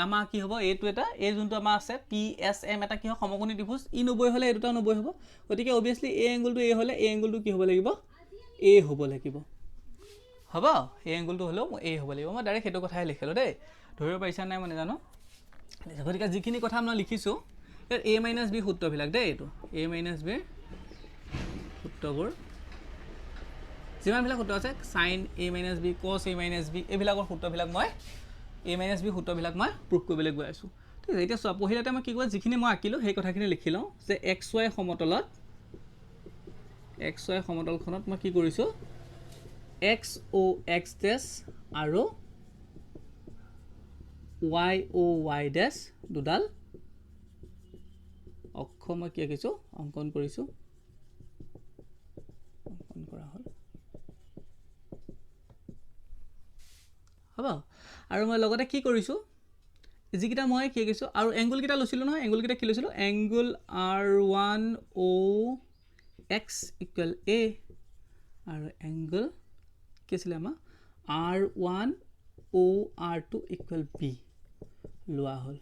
আমা কি হ'ব এটো এটা এই যোনটো আমা আছে PSM এটা কি হয় সমকোণী ত্ৰিভুজ ই 90 হলে এটোটা 90 হ'ব গতিকে অবিয়াসলি এই এংগলটো a হলে এই এংগলটো কি হ'ব লাগিব a হ'ব লাগিব হ'ব এই এংগুলটো হ'লেও এই হ'ব লাগিব মই ডাইৰেক্ট সেইটো কথাই লিখিলোঁ দেই ধৰিব পাৰিছা নাই মানে জানো গতিকে যিখিনি কথা মই লিখিছোঁ ইয়াৰ a মাইনাছ বি সূত্ৰবিলাক দেই এইটো a মাইনাছ বিৰ সূত্ৰবোৰ যিমানবিলাক সূত্ৰ আছে সাইন a মাইনাছ বি কছ a মাইনাছ বি এইবিলাকৰ সূত্ৰবিলাক মই a মাইনাছ বি সূত্ৰবিলাক মই প্ৰুফ কৰিবলৈ গৈ আছোঁ ঠিক আছে এতিয়া চোৱা পহিলাতে মই কি কৰোঁ যিখিনি মই আঁকিলোঁ সেই কথাখিনি লিখি লওঁ যে এক্স ৱাই সমতলখনত মই কি কৰিছোঁ এক্স অ' এক্স ডেছ আৰু ৱাই অ' ৱাই ডেছ দুডাল অক্ষ মই কি আঁকিছোঁ অংকন কৰিছোঁ অংকন কৰা হ'ল হ'ব আৰু মই লগতে কি কৰিছোঁ যিকেইটা মই কি আঁকিছোঁ আৰু এংগুলকেইটা লৈছিলোঁ নহয় এংগুলকেইটা কি লৈছিলোঁ angle R1 O X equal A আৰু এংগুল কি আছিলে আমাৰ R1 O R2 equal B লোৱা হ'ল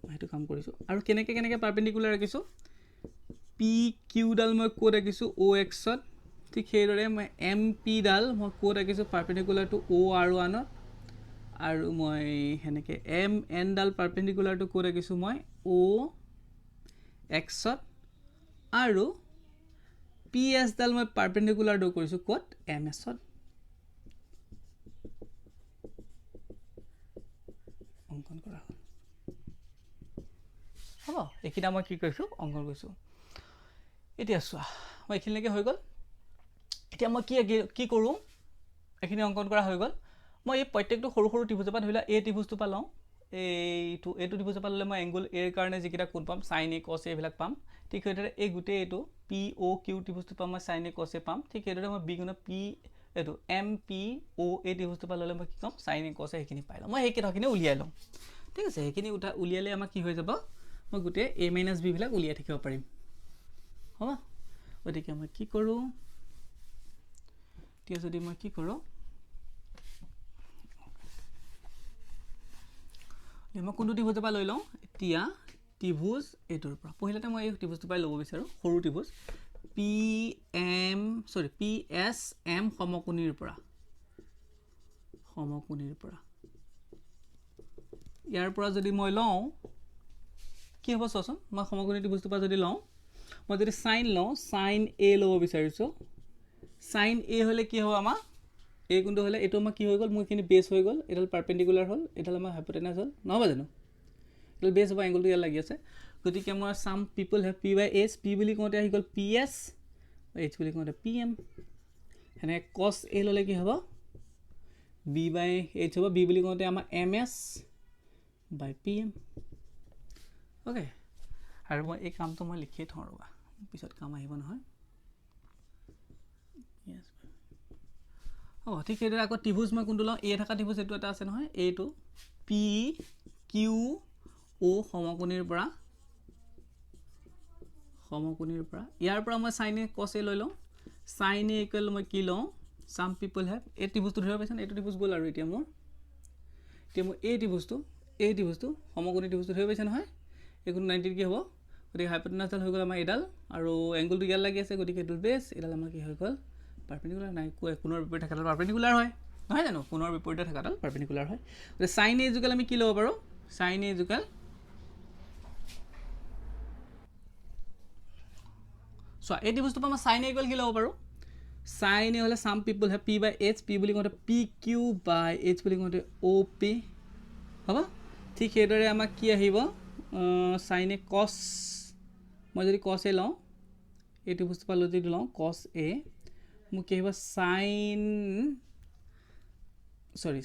মই সেইটো কাম কৰিছোঁ আৰু কেনেকৈ পাৰ্পেণ্ডিকুলাৰ ৰাখিছোঁ পি কিউডাল মই ক'ত ৰাখিছোঁ অ' এক্সত ঠিক সেইদৰে মই এম পিডাল মই ক'ত ৰাখিছোঁ পাৰ্পেণ্ডিকুলাৰটো অ' R1ত আৰু মই সেনেকৈ এম এনডাল পাৰ্পেণ্ডিকুলাৰটো ক'ত ৰাখিছোঁ মই অ' এক্সত আৰু পি এছডাল মই পাৰ্পেণ্ডিকুলাৰটো কৰিছোঁ ক'ত এম এছত অংকন কৰা হ'ল হ'ব এইকেইটা মই কি কৰিছোঁ অংকন কৰিছোঁ এতিয়া চোৱা মই এইখিনিলৈকে হৈ গ'ল এতিয়া মই কি কৰোঁ এইখিনি অংকন কৰা হৈ গ'ল মই এই প্ৰত্যেকটো সৰু সৰু ত্ৰিভুজৰ পৰা ধৰিলা এই ত্ৰিভুজটোৰ পৰা লওঁ এইটো ত্ৰিভুজৰ পৰা ল'লে মই এংগুল এৰ কাৰণে যিকেইটা কোণ পাম চাইন এ কছ এইবিলাক পাম ঠিক সেইদৰে এই গোটেই এইটো পি অ' কিউ ত্ৰিভুজটোৰ পৰা মই চাইন এ কছ এ পাম ঠিক সেইদৰে মই বি গুণৰ পি এইটো এম পি অ' এই ত্ৰিভুজটোৰ পৰা ল'লে মই কি ক'ম চাইন এ কছ সেইখিনি পাই লওঁ মই সেই কথাখিনি উলিয়াই লওঁ ঠিক আছে সেইখিনি উলিয়ালে আমাৰ কি হৈ যাব মই গোটেই a মাইনাছ বিবিলাক উলিয়াই থাকিব পাৰিম হ'ব গতিকে মই কি কৰোঁ এতিয়া যদি মই কি কৰোঁ মই কোনটো ত্ৰিভুজৰ পৰা লৈ লওঁ এতিয়া ত্ৰিভুজ এইটোৰ পৰা পহিলাতে মই এই ত্ৰিভুজটোৰ পৰাই ল'ব বিচাৰোঁ সৰু ত্ৰিভুজ পি এছ এম সমকোণীৰ পৰা ইয়াৰ পৰা যদি মই লওঁ কি হ'ব চোৱাচোন মই সমকোণী ত্ৰিভুজটোৰ পৰা যদি লওঁ মই যদি চাইন লওঁ চাইন এ ল'ব বিচাৰিছোঁ চাইন এ হ'লে কি হ'ব আমাৰ এই কোণটো হ'লে এইটো আমাৰ কি হৈ গ'ল মোৰ এইখিনি বেছ হৈ গ'ল এইডাল পাৰ্পেণ্ডিকুলাৰ হ'ল এইডাল আমাৰ হাইপোটেনাছ হ'ল নহ'ব জানো এইডাল বেছ হ'ব এংগুলটো ইয়াত লাগি আছে গতিকে মই some people have P by H P বুলি কওঁতে আহি গ'ল পি এছ এইচ বুলি কওঁতে পি এম সেনেকৈ কছ এ ল'লে কি হ'ব বি বাই এইচ হ'ব বি বুলি কওঁতে আমাৰ এম এছ বাই পি এম অ'কে আৰু মই এই কামটো মই লিখিয়ে থওঁ ৰ'বা পিছত কাম আহিব নহয় হ'ব ঠিক সেইদৰে আকৌ ত্ৰিভুজ মই কোনটো লওঁ এ থকা ত্ৰিভুজ এইটো এটা আছে নহয় এইটো পি কিউ অ' সমকোণীৰ পৰা ইয়াৰ পৰা মই চাইন এ কছ এ লৈ লওঁ চাইন এ ইকুৱেল মই কি লওঁ চাম পিপল হেভ এই ত্ৰিভুজটো ধৰিব পাৰিছে এইটো ত্ৰিভুজ গ'ল আৰু এতিয়া মোৰ এই ত্ৰিভুজটো সমকোণী ত্ৰিভুজটো ধৰিব পাৰিছে নহয় এইটো 90 কি হ'ব গতিকে হাইপোটেনাছডাল হৈ গ'ল আমাৰ এইডাল আৰু এংগুলটো ইয়াত লাগি আছে গতিকে এইটো বেছ এইডাল আমাৰ কি হৈ গ'ল পাৰ্পেণ্ডিকুলাৰ নাই কোণৰ বিপৰীতে থকাডাল পাৰ্পেণ্ডিকুলাৰ হয় নহয় জানো কোণৰ বিপৰীতে থকাডাল পাৰ্পেণ্ডিকুলাৰ হয় গতিকে চাইন এ ইজুকেল আমি কি ল'ব পাৰোঁ চাইন এ ইজুকেল চোৱা এই ত্ৰিভুজটোৰ পৰা মই চাইন এ ইকুৱেল কি ল'ব পাৰোঁ চাইন এ হ'লে some people have P by H P বুলি কওঁতে পি কিউ বাই এইচ বুলি কওঁতে অ' পি হ'ব ঠিক সেইদৰে আমাক কি আহিব চাইন এ কছ মই যদি কছ এ লওঁ এই ত্ৰিভুজটোৰ পৰা যদি লওঁ কছ এ মোক কি আহিব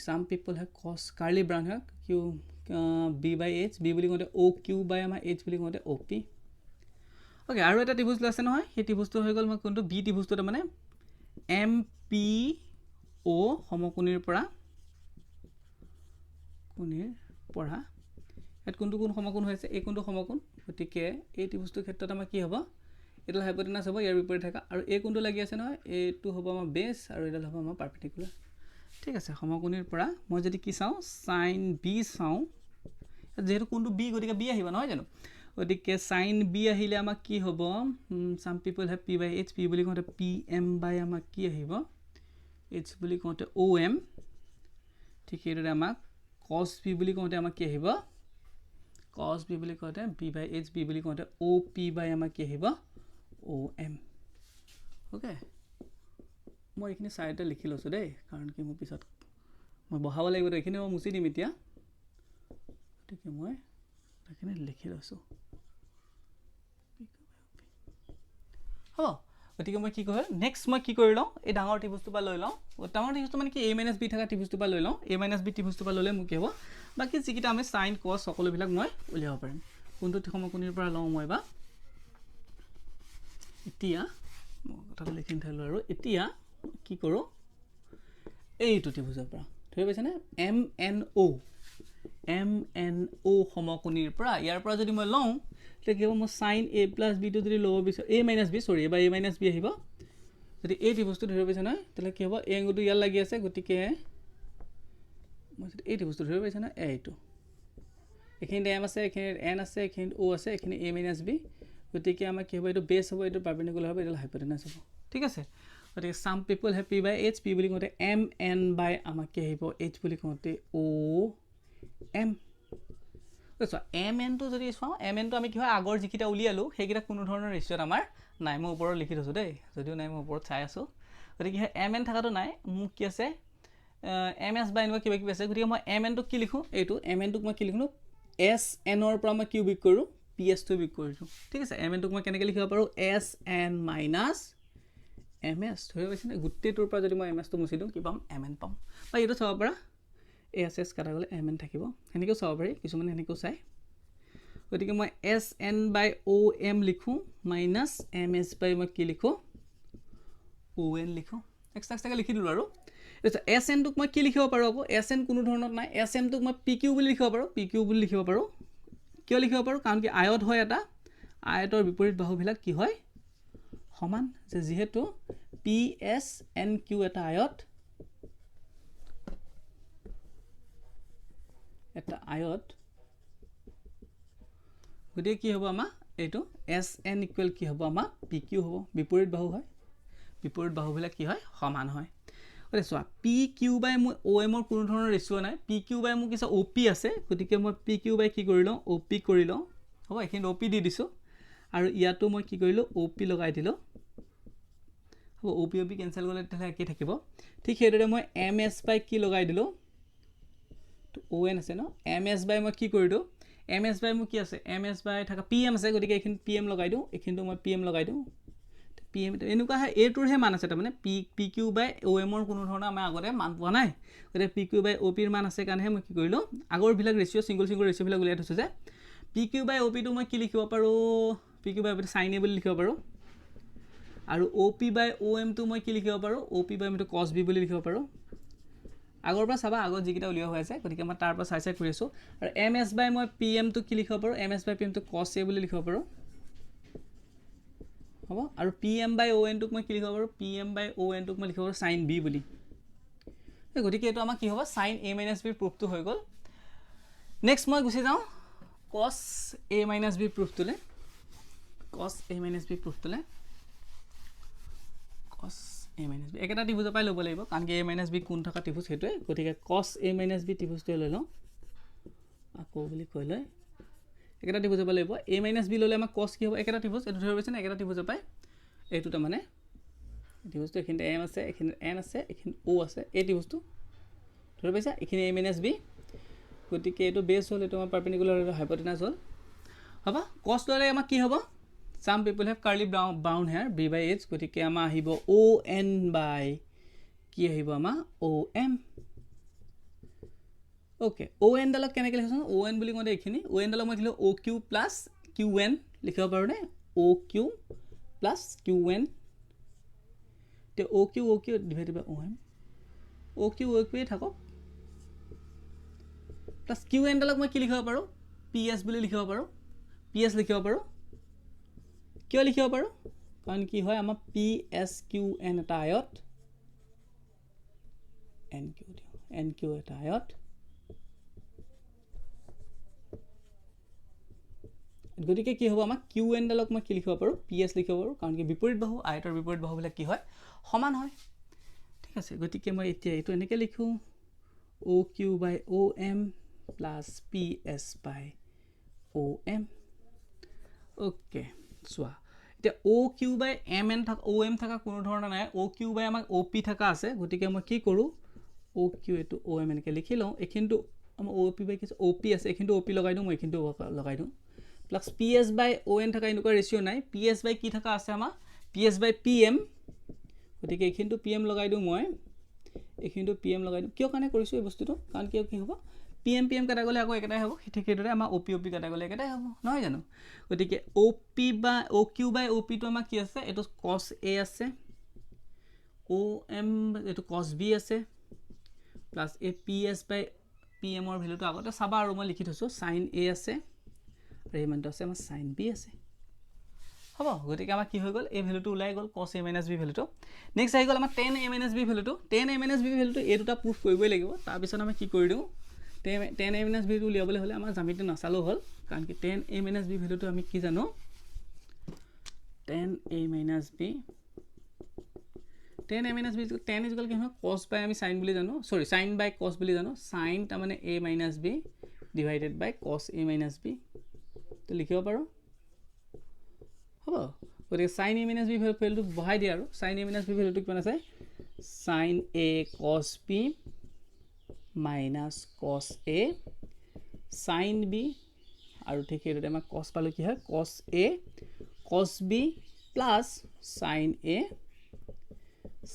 চাম পিপল হেভ কছ কাৰ্লি ব্ৰাউন হওক Q B by H B বুলি কওঁতে অ' কিউ বাই আমাৰ এইচ বুলি কওঁতে অ' পি অ'কে আৰু এটা ত্ৰিভুজ আছে নহয় সেই ত্ৰিভুজটো হৈ গ'ল মই কোনটো বি ত্ৰিভুজটো তাৰমানে এম পি অ' সমকোণীৰ পৰা ইয়াত কোনটো কোণ সমকোণ হৈ আছে এই কোণটো সমকোণ গতিকে এই ত্ৰিভুজটোৰ ক্ষেত্ৰত আমাৰ কি হ'ব এইডাল হাইপোটেনাছ হ'ব ইয়াৰ বিপৰীতে থকা আৰু এই কোণটো লাগি আছে নহয় এইটো হ'ব আমাৰ বেছ আৰু এইডাল হ'ব আমাৰ পাৰ্পেণ্ডিকুলাৰ ঠিক আছে সমকোণীৰ পৰা মই যদি কি চাওঁ চাইন বি চাওঁ যিহেতু কোণটো বি গতিকে বি আহিব নহয় জানো গতিকে চাইন বি আহিলে আমাক কি হ'ব some people have P by H P বুলি কওঁতে পি এম বাই আমাক কি আহিব এইচ বুলি কওঁতে অ' এম ঠিক সেইদৰে আমাক কছ বি বুলি কওঁতে আমাক কি আহিব কছ বি বুলি কওঁতে বি বাই এইচ বি বুলি কওঁতে অ' পি বাই আমাক কি আহিব অ' এম অ'কে মই এইখিনি চাইডতে লিখি লৈছোঁ দেই কাৰণ কি মোৰ পিছত মই বহাব লাগিব এইখিনি মই মুচি দিম এতিয়া গতিকে মই এইখিনি লিখি লৈছোঁ হ'ব গতিকে মই কি কৰিলোঁ নেক্সট মই কি কৰি লওঁ এই ডাঙৰ ত্ৰিভুজটোৰ পৰা লৈ লওঁ ডাঙৰ ত্ৰিভুজটো মানে কি a মাইনাছ বি থকা ত্ৰিভুজটোৰ পৰা লৈ লওঁ a মাইনাছ বি ত্ৰিভুজটোৰ পৰা ল'লে মোক কি হ'ব বাকী যিকেইটা আমি চাইন কছ সকলোবিলাক মই উলিয়াব পাৰিম কোনটো সমকোণীৰ পৰা লওঁ মই বা এতিয়া মই কথাটো লিখি থলোঁ আৰু এতিয়া কি কৰোঁ এইটো ত্ৰিভুজৰ পৰা ধৰি পাইছেনে MNO সমকোণীৰ পৰা ইয়াৰ পৰা যদি মই লওঁ তেতিয়া কি হ'ব মই চাইন a প্লাছ বিটো যদি ল'ব বিচাৰোঁ a মাইনাছ বি চৰি এবাৰ a মাইনাছ বি আহিব যদি এই ত্ৰিভুজটো ধৰিব পাইছে নহয় তেতিয়াহ'লে কি হ'ব এই এংগুলটো ইয়াত লাগি আছে গতিকে মই যদি এই ত্ৰিভুজটো ধৰিব পাইছে নহয় এইটো এইখিনিত এম আছে এইখিনিত এন আছে এইখিনিত অ' আছে এইখিনি a মাইনাছ বি গতিকে আমাৰ কি হ'ব এইটো বেছ হ'ব এইটো পাৰ্পেণ্ডিকুলাৰ হ'ব এইটো হাইপটেনাছ হ'ব ঠিক আছে গতিকে some people have P by H P বুলি কওঁতে এম এন বাই আমাক কি আহিব এইচ বুলি কওঁতে অ' এম চোৱা এম এনটো যদি চাওঁ এম এনটো আমি কি হয় আগৰ যিকেইটা উলিয়ালোঁ সেইকেইটা কোনো ধৰণৰ ৰেচিঅ'ত আমাৰ নাই মই ওপৰত লিখি থৈছোঁ দেই যদিও নাই মই ওপৰত চাই আছোঁ গতিকে এম এন থকাটো নাই মোক কি আছে এম এছ বা এনেকুৱা কিবা কিবি আছে গতিকে মই এম এনটোক কি লিখোঁ এইটো এম এনটোক মই কি লিখোঁ এছ এনৰ পৰা মই কিউবিক কৰোঁ পি এছটো বিক কৰিছোঁ ঠিক আছে এম এনটোক মই কেনেকৈ লিখিব পাৰোঁ S N minus M S ধৰিব পাইছেনে গোটেইটোৰ পৰা যদি মই এম এছটো মুচি দিওঁ কি পাম এম এন পাম বা এইটো চাব পাৰা এ এছ এছ কাটা গ'লে এম এন থাকিব সেনেকৈও চাব পাৰি কিছুমানে সেনেকৈও চায় গতিকে মই এছ এন বাই অ' এম লিখোঁ মাইনাছ এম এছ বাই মই কি লিখোঁ অ' এন লিখোঁ এক্সট্ৰাকৈ লিখি দিলোঁ আৰু এছ এনটোক মই কি লিখিব পাৰোঁ আকৌ এছ এন কোনো ধৰণত নাই এছ এমটোক মই পি কিউ বুলি লিখিব পাৰোঁ পি কিউ বুলি লিখিব পাৰোঁ কিয় লিখিব পাৰোঁ কাৰণ কি আয়ত হয় এটা আয়তৰ বিপৰীত বাহুবিলাক কি হয় সমান যে যিহেতু পি এছ এন কিউ এটা আয়ত গতিকে কি হ'ব আমাৰ এইটো এছ এন ইকুৱেল কি হ'ব আমাৰ পি কিউ হ'ব বিপৰীত বাহু হয় বিপৰীত বাহুবিলাক কি হয় সমান হয় গতিকে চোৱা পি কিউ বাই মোৰ অ' এমৰ কোনো ধৰণৰ ৰেচিঅ' নাই পি কিউ বাই মোৰ কিছু অ' পি আছে গতিকে মই পি কিউ বাই কি কৰি লওঁ অ' পি কৰি লওঁ হ'ব এইখিনি অ' পি দি দিছোঁ আৰু ইয়াতো মই কি কৰিলোঁ অ' পি লগাই দিলোঁ হ'ব অ' পি কেঞ্চেল কৰিলে তেতিয়াহ'লে একেই থাকিব ঠিক সেইদৰে মই এম এছ বাই কি লগাই দিলোঁ অ' এন আছে ন এম এছ বাই মই কি কৰি দিওঁ এম এছ বাই মোৰ কি আছে এম এছ বাই থকা পি এম আছে গতিকে এইখিনি পি এম লগাই দিওঁ এইখিনিতো মই পি এম লগাই দিওঁ পি এম এনেকুৱাহে এইটোৰহে মান আছে তাৰমানে পি কিউ বাই অ' এমৰ কোনো ধৰণৰ আমাৰ আগতে মান পোৱা নাই গতিকে পি কিউ বাই অ' পিৰ মান আছে কাৰণেহে মই কি কৰিলোঁ আগৰবিলাক ৰেচিঅ' ছিংগল ৰেচিঅ'বিলাক উলিয়াই থৈছোঁ যে পি কিউ বাই অ' পিটো মই কি লিখিব পাৰোঁ পি কিউ বাই অ' পিটো চাইন এ বুলি লিখিব পাৰোঁ আৰু অ' পি বাই অ' এমটো মই কি লিখিব পাৰোঁ অ' পি বাই এমটো কছ বি বুলি লিখিব পাৰোঁ আগৰ পৰা চাবা আগত যিকেইটা উলিওৱা হৈ আছে গতিকে মই তাৰ পৰা চাই কৰি আছোঁ আৰু এম এছ বাই মই পি এমটো কি লিখিব পাৰোঁ এম এছ বাই পি এমটো কছ এ বুলি লিখিব পাৰোঁ হ'ব আৰু পি এম বাই অ' এনটোক মই কি লিখিব পাৰোঁ পি এম বাই অ' এনটোক মই লিখিব পাৰোঁ চাইন বি বুলি গতিকে এইটো আমাৰ কি হ'ব চাইন এ মাইনাছ বিৰ প্ৰুফটো হৈ গ'ল নেক্সট মই গুচি যাওঁ কছ এ মাইনাছ বি প্ৰুফটোলৈ কছ এ মাইনাছ বি প্ৰুফটোলৈ কছ এ মাইনাছ বি একেটা ত্ৰিভুজৰ পৰাই ল'ব লাগিব কাৰণ কি এ মাইনাছ বি কোন থকা ত্ৰিভুজ সেইটোৱে গতিকে কছ এ মাইনাছ বি ত্ৰিভুজটোৱে লৈ লওঁ আকৌ বুলি কৈ লৈ একেটা ত্ৰিভুজৰ পৰা লাগিব এ মাইনাছ বি ল'লে আমাক কছ কি হ'ব একেটা ত্ৰিভুজ এইটো ধৰিব পাইছেনে একেটা ত্ৰিভুজৰ পৰাই এইটো তাৰমানে ত্ৰিভুজটো এইখিনিতে এম আছে এইখিনিত এন আছে এইখিনিত অ' আছে এই ত্ৰিভুজটো ধৰিব পাইছা এইখিনি এ মাইনাছ বি গতিকে এইটো বেছ হ'ল এইটো আমাৰ পাৰ্পেণ্ডিকুলাৰ হাইপটেনাছ হ'ল হ'ব কছ ল'লে আমাক কি হ'ব some people have curly brown hair B by H গতিকে আমাৰ আহিব অ' এন বাই কি আহিব আমাৰ অ' এম অ'কে অ' এনডালক কেনেকৈ লিখিছোঁ অ' এন বুলি কওঁতে এইখিনি অ' এনডালক মই লিখিলোঁ অ' কিউ প্লাছ কিউ এন লিখিব পাৰোঁনে অ' কিউ প্লাছ কিউ এন এতিয়া অ' কিউ ডিভাইডেড বাই অ' এম অ' কিউৱে থাকক প্লাছ কিউ এনডালক মই কি লিখিব পাৰোঁ পি এছ বুলি লিখিব পাৰোঁ পি এছ লিখিব পাৰোঁ কিয় লিখিব পাৰোঁ কাৰণ কি হয় আমাৰ পি এছ কিউ এন এটা আয়ত এন কিউ এটা আয়ত গতিকে কি হ'ব আমাক কিউ এনডালক মই কি লিখিব পাৰোঁ পি এছ লিখিব পাৰোঁ কাৰণ কি বিপৰীত বাহু আয়তৰ বিপৰীত বাহুবিলাক কি হয় সমান হয় ঠিক ঠিক আছে গতিকে মই এতিয়া এইটো এনেকৈ লিখোঁ OQ/OM প্লাছ PS বাই OM অ'কে চোৱা এতিয়া OQ/MN থকা OM থকা কোনো ধৰণৰ নাই OQ বাই আমাক OP থকা আছে গতিকে মই কি কৰোঁ OQ এইটো OM এনেকৈ লিখি লওঁ এইখিনিতো আমাৰ OP বাই কি আছে OP আছে এইখিনিতো OP লগাই দিওঁ মই এইখিনিতো লগাই দিওঁ প্লাছ PS/ON থকা এনেকুৱা ৰেচিঅ' নাই PS বাই কি থকা আছে আমাৰ PS/PM গতিকে এইখিনিতো PM লগাই দিওঁ মই এইখিনিতো PM লগাই দিওঁ কিয় কাৰণে কৰিছোঁ এই বস্তুটো কাৰণ কিয় কি হ'ব PM কাটা গ'লে আকৌ একেটাই হ'ব ঠিক সেইদৰে আমাৰ OP কাটা গ'লে একেটাই হ'ব নহয় জানো গতিকে OQ/OP টো আমাৰ কি আছে এইটো cos A আছে OM এইটো cos B আছে প্লাছ এই PS/PM ৰ ভেলুটো আগতে চাবা আৰু মই লিখি থৈছোঁ sin A আছে আৰু এই মানটো আছে আমাৰ sin B আছে হ'ব গতিকে আমাৰ কি হৈ গ'ল এই ভেলুটো ওলাই গ'ল cos A - B ভেলুটো নেক্সট আহি গ'ল আমাৰ tan A - B ভেলুটো tan A - B ভেলুটো এই দুটা প্ৰুফ কৰিবই লাগিব তাৰপিছত আমি কি কৰি দিওঁ tan A - B টো উলিয়াবলৈ হ'লে আমাৰ জামিটো নাচালেও হ'ল কাৰণ কি tan A - B ভেলুটো আমি কি জানো tan A - B tan A - B tan equal কি হয় cos বাই আমি sin বুলি জানো সৰি sin বাই cos বুলি জানো sin তাৰমানে A - B divided by cos A - B তো লিখিব পাৰোঁ হ'ব গতিকে sin A - B ভেলুটো বহাই দিয়া আৰু sin A - B ভেলুটো কিমান আছে sin A cos B minus cos A sin B আৰু ঠিক সেইদৰে আমাৰ cos পালোঁ কি হয় cos A cos B plus sin A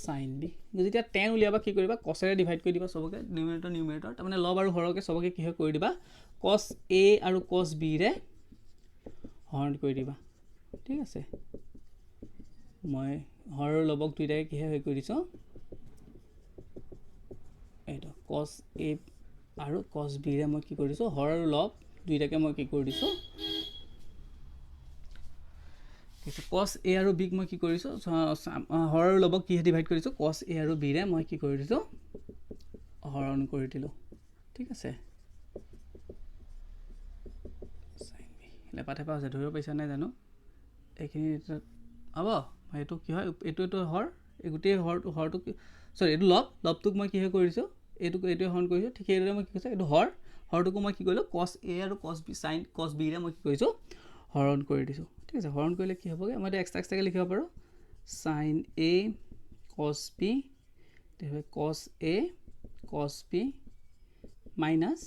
sin B যেতিয়া tan উলিয়াবা কি কৰিবা cosৰে ডিভাইড কৰি দিবা সবকে নিউমেৰেটৰ তাৰমানে লব আৰু হৰকে সবকে কি হয় কৰি দিবা cos A আৰু cos B ৰে হৰণ কৰি দিবা ঠিক আছে মই হৰ আৰু লবক দুইটাকে কি হয় কৰি দিছোঁ এইটো cos A আৰু cos B ৰে মই কি কৰিছোঁ হৰ আৰু লব দুইটাকে মই কি কৰি দিছোঁ cos A আৰু B মই কি কৰিছোঁ হৰ আৰু লবক কি ডিভাইড কৰিছোঁ cos A আৰু B ৰে মই কি কৰি দিছোঁ হৰণ কৰি দিলোঁ ঠিক আছে sin B লেপাথেপা আছে ধৰিব পাৰিছা নাই জানো এইখিনি হ'ব এইটো কি হয় এইটো হৰ এই গোটেই হৰটো সৰি এইটো লবটোক মই কি কৰি দিছোঁ এইটোৱে হৰণ কৰিছোঁ ঠিক সেইদৰে মই কি কৈছোঁ এইটো হৰটোকো মই কি কৰিলোঁ cos A আৰু cos B sin cos B ৰে মই কি কৰিছোঁ হৰণ কৰি দিছোঁ ঠিক আছে হৰণ কৰিলে কি হ'বগে মই এটা এক্সট্ৰাকে লিখিব পাৰোঁ sin A cos B cos A cos B minus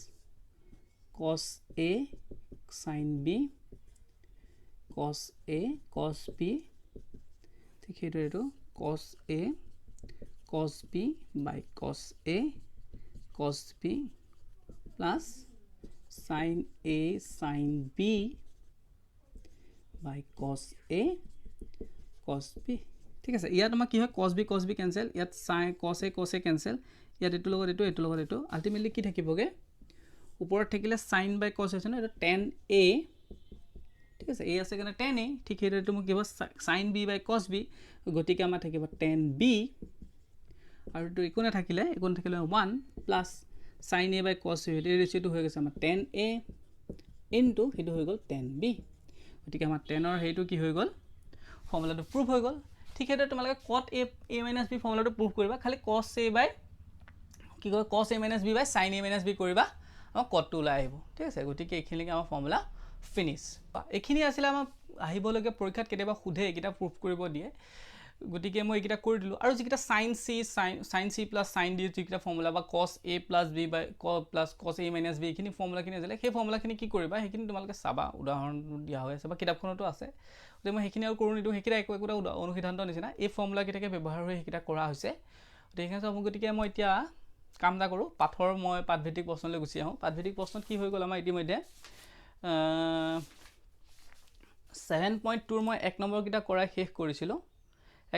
cos A sin B cos A cos B ঠিক সেইদৰে এইটো cos A cos B by cos A cos B plus sin A sin B by cos A cos B ঠিক আছে ইয়াত আমাৰ কি হয় cos B cancel ইয়াত sin cos A কেনসেল ইয়াত এটো লগত এটো আলটিমেটলি কি থাকিবগে ওপৰত থাকিলে sin by cos আছে না এটা tan A ঠিক আছে A আছে কাৰণে tan A ঠিক সেইদৰে মোক কিবা sin B by cos B গতিকে আমাৰ থাকিব tan B আৰু তো একো নাথাকিলে 1 plus sin A by cos B এই ৰেচিওটো হৈ গৈছে আমাৰ tan A ইনটু হেতু হৈ গ'ল tan B গতিকে আমাৰ tan ৰ হেতু কি হৈ গ'ল ফৰ্মুলাটো প্ৰুফ হৈ গ'ল ঠিক হেতু তোমালোকে cot A - B ফৰ্মুলাটো প্ৰুফ কৰিবা খালি cos A by কি কয় cos A - B by sin A - B কৰিবা আমাৰ cot টো ওলাই আহিব ঠিক আছে গতিকে এইখিনিকে আমাৰ ফৰ্মুলা ফিনিশ এইখিনি আছিল আমাৰ আহিবলগীয়া পৰীক্ষাত কেতিয়াবা সুধে এইকিটা প্ৰুফ কৰিব দিয়ে গতিকে মই এইকিটা কৰি দিলোঁ আৰু যিকিটা sin C plus sin D যিকিটা ফৰ্মুলা বা cos A plus B by cos A minus B এইখিনি ফৰ্মুলাখিনি আছিলে সেই ফৰ্মুলাখিনি কি কৰিবা সেইখিনি তোমালোকে চাবা উদাহৰণ দিয়া হৈ আছে বা কিতাপখনতো আছে গতিকে মই সেইখিনি আৰু কৰোঁ নিদিওঁ সেইকিটা একোটা অনুসিদ্ধান্ত নিচিনা এই ফৰ্মুলাকিটাকে ব্যৱহাৰ হৈ সেইকিটা কৰা হৈছে গতিকে মই এতিয়া কাম এটা কৰোঁ পাঠৰ মই পাঠভিত্তিক প্ৰশ্নলৈ গুচি আহোঁ পাঠভিত্তিক প্ৰশ্নত কি হৈ গ'ল আমাৰ ইতিমধ্যে 7.2 মই 1 নম্বৰ কিটা কৰা শেষ কৰিছিলোঁ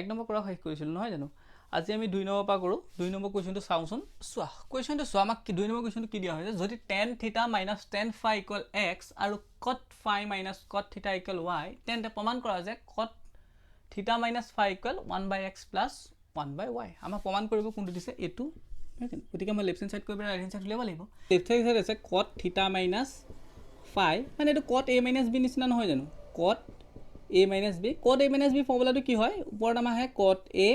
1 নম্বৰ কৰা শেষ কৰিছিলোঁ নহয় জানো আজি আমি 2 নম্বৰ পা কৰোঁ 2 নম্বৰ কোৱেশ্চনটো চাওঁচোন চোৱা কোৱেশ্চনটো চোৱা আমাক 2 নম্বৰ কোৱেশ্চনটো কি দিয়া হৈছে যদি tan θ - tan phi = x আৰু cot phi - cot θ = y তেন্তে প্ৰমাণ কৰা যে cot θ - phi = 1/x + 1/y আমাৰ প্ৰমাণ কৰিব কোনটো দিছে এটো গতিকে মই লেফট হ্যান্ড সাইড কৰিবা ৰাইট হ্যান্ড সাইড উলিয়াব লাগিব লেফট হ্যান্ড সাইড আছে cot θ - phi মানে এটো cot A - B নিচিনা নহয় জানো cot A - B cot A - B ফৰ্মুলাটো কি হয় ওপৰত আমাৰ হে cot A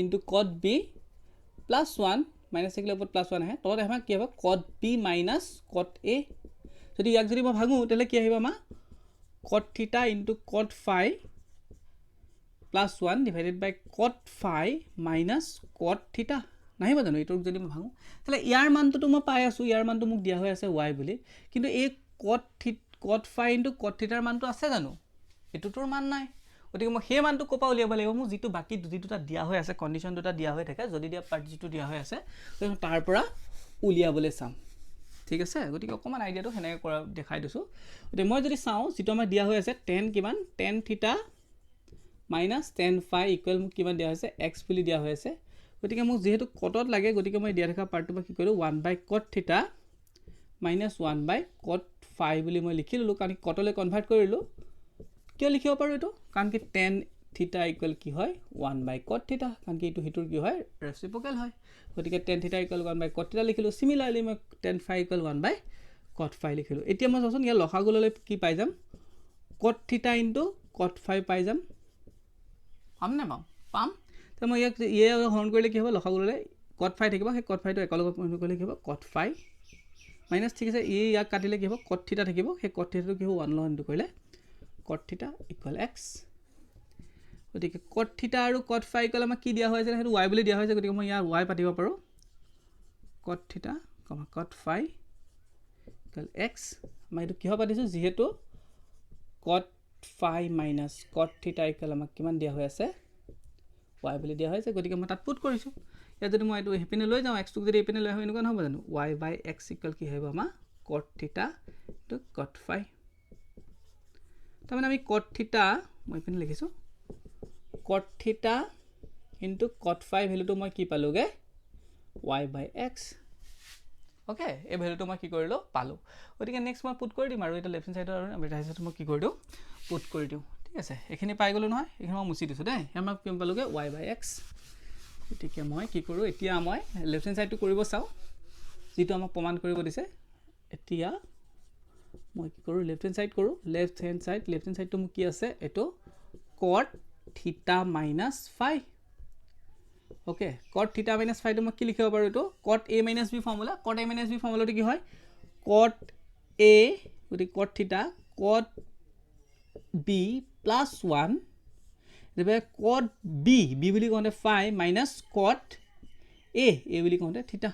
into cot B plus 1 minus থাকিলে ওপৰত প্লাছ 1 আহে তলত আমাৰ কি হ'ব cot b minus cot a যদি ইয়াক যদি মই ভাঙো তেলে কি আহিব আমাৰ cot theta into cot phi plus 1 divided by cot phi minus cot theta নাহিব জানো এইটোক যদি মই ভাঙো তাহলে ইয়াৰ মানটো মই পাই আছো ইয়াৰ মানটো মোক দিয়া হৈ আছে y বুলি কিন্তু এই cot phi into cot theta ৰ মানটো আছে জানো এটোটোৰ মান নাই গতিকে মই সেই মানটো কোপা উলিয়াব লাগিব মোক যেটো বাকি দুটা দিয়া হৈ আছে কন্ডিশন দুটা দিয়া হৈ থাকে যদি দিয়া পাৰ্ট যেটো দিয়া হৈ আছে তাৰ পৰা উলিয়াবলৈ চাম ঠিক আছে গতিকে অকমান আইডিয়াটো হেনে কৰা দেখাই দিছো গতিকে মই যদি চাও যেটো আমাৰ দিয়া হৈ আছে tan কিমান tan theta minus tan phi equal মোক কিমান দিয়া হৈছে x বুলি দিয়া হৈ আছে গতিকে মোক যেহেতু কটত লাগে গতিকে মই দিয়া থকা পাৰ্টটো বা কি কৰিলো 1 by cot theta minus 1 by cot phi বুলি মই লিখি ললো কাৰণ কটলে কনভাৰ্ট কৰিলো কিয় লিখিব পাৰো এটো কাৰণ কি tan theta equal কি হয় 1 by cot theta কাৰণ কি এটো হিটোৰ কি হয় ৰেচিপ্ৰকেল হয় গতিকে tan theta equal 1 by cot theta লিখিলো সিমিলাৰলি মই tan phi equal 1 by cot phi লিখিলো এতিয়া মই চাওচোন ইয়া লসাগুললে কি পাই যাম cot theta into cot phi পাই যাম পাম না পাম তে মই ইয়ে হৰণ কৰিলে কি হ'ব লসাগুললে cot phi থাকিব সেই cot phi টো একেলগে হৰণ কৰিলে কি হ'ব cot phi মাইনাস ঠিক আছে ই ইয়াক কাটিলে কি হ'ব cot theta থাকিব সেই cot theta টো কি হ'ব 1 লহন কৰিলে cot theta equal x গতিকে cot theta আৰু cot phi equal আমাক কি দিয়া হৈছে হেতু y বুলি দিয়া হৈছে গতিকে মই ইয়াৰ y পাতিব পাৰো cot theta, cot phi equal x মই এটো কিহ পাতিছো যেহেতু cot phi minus cot theta equal আমাক কিমান দিয়া হৈ আছে y বুলি দিয়া হৈছে গতিকে মই তাত পুট কৰিছো ইয়া যদি মই এটো হেপিনে লৈ যাও x টো যদি হেপিনে লৈ হয় এনেকুৱা নহব জানো y by x equal কি হ'ব আমাৰ cot theta to cot phi তাৰমানে আমি cot theta মই হেপিনে লিখিছো cot theta into cot phi ভ্যালুটো মই কি পালোগে y by x ওকে এই ভ্যালুটো মই কি কৰিলো পালো গতিকে নেক্সট মই পুট কৰি দিম আৰু এটা লেফট হ্যান্ড সাইডৰ আৰু ৰাইট সাইডত মই কি কৰি দিও পুট কৰি দিও ঠিক আছে এখিনি পাই গলো নহয় এখিনি মই মুছি দিছো দেই আমাৰ কি পালোগে y by x গতিকে মই কি কৰো এতিয়া মই লেফট হ্যান্ড সাইডটো কৰিব চাও যেটো আমাক প্ৰমাণ কৰিব দিছে এতিয়া মই কি কৰো লেফট হ্যান্ড সাইড কৰো লেফট হ্যান্ড সাইডটো মোক কি আছে এটো cot theta minus phi okay cot theta minus phi টো মই কি লিখিব পাৰো এটো cot a minus b formula cot a minus b ফৰ্মুলাটো কি হয় cot a গতি cot theta cot b plus 1 যেবে cot b বুলি কোনতে phi minus cot a বুলি কোনতে theta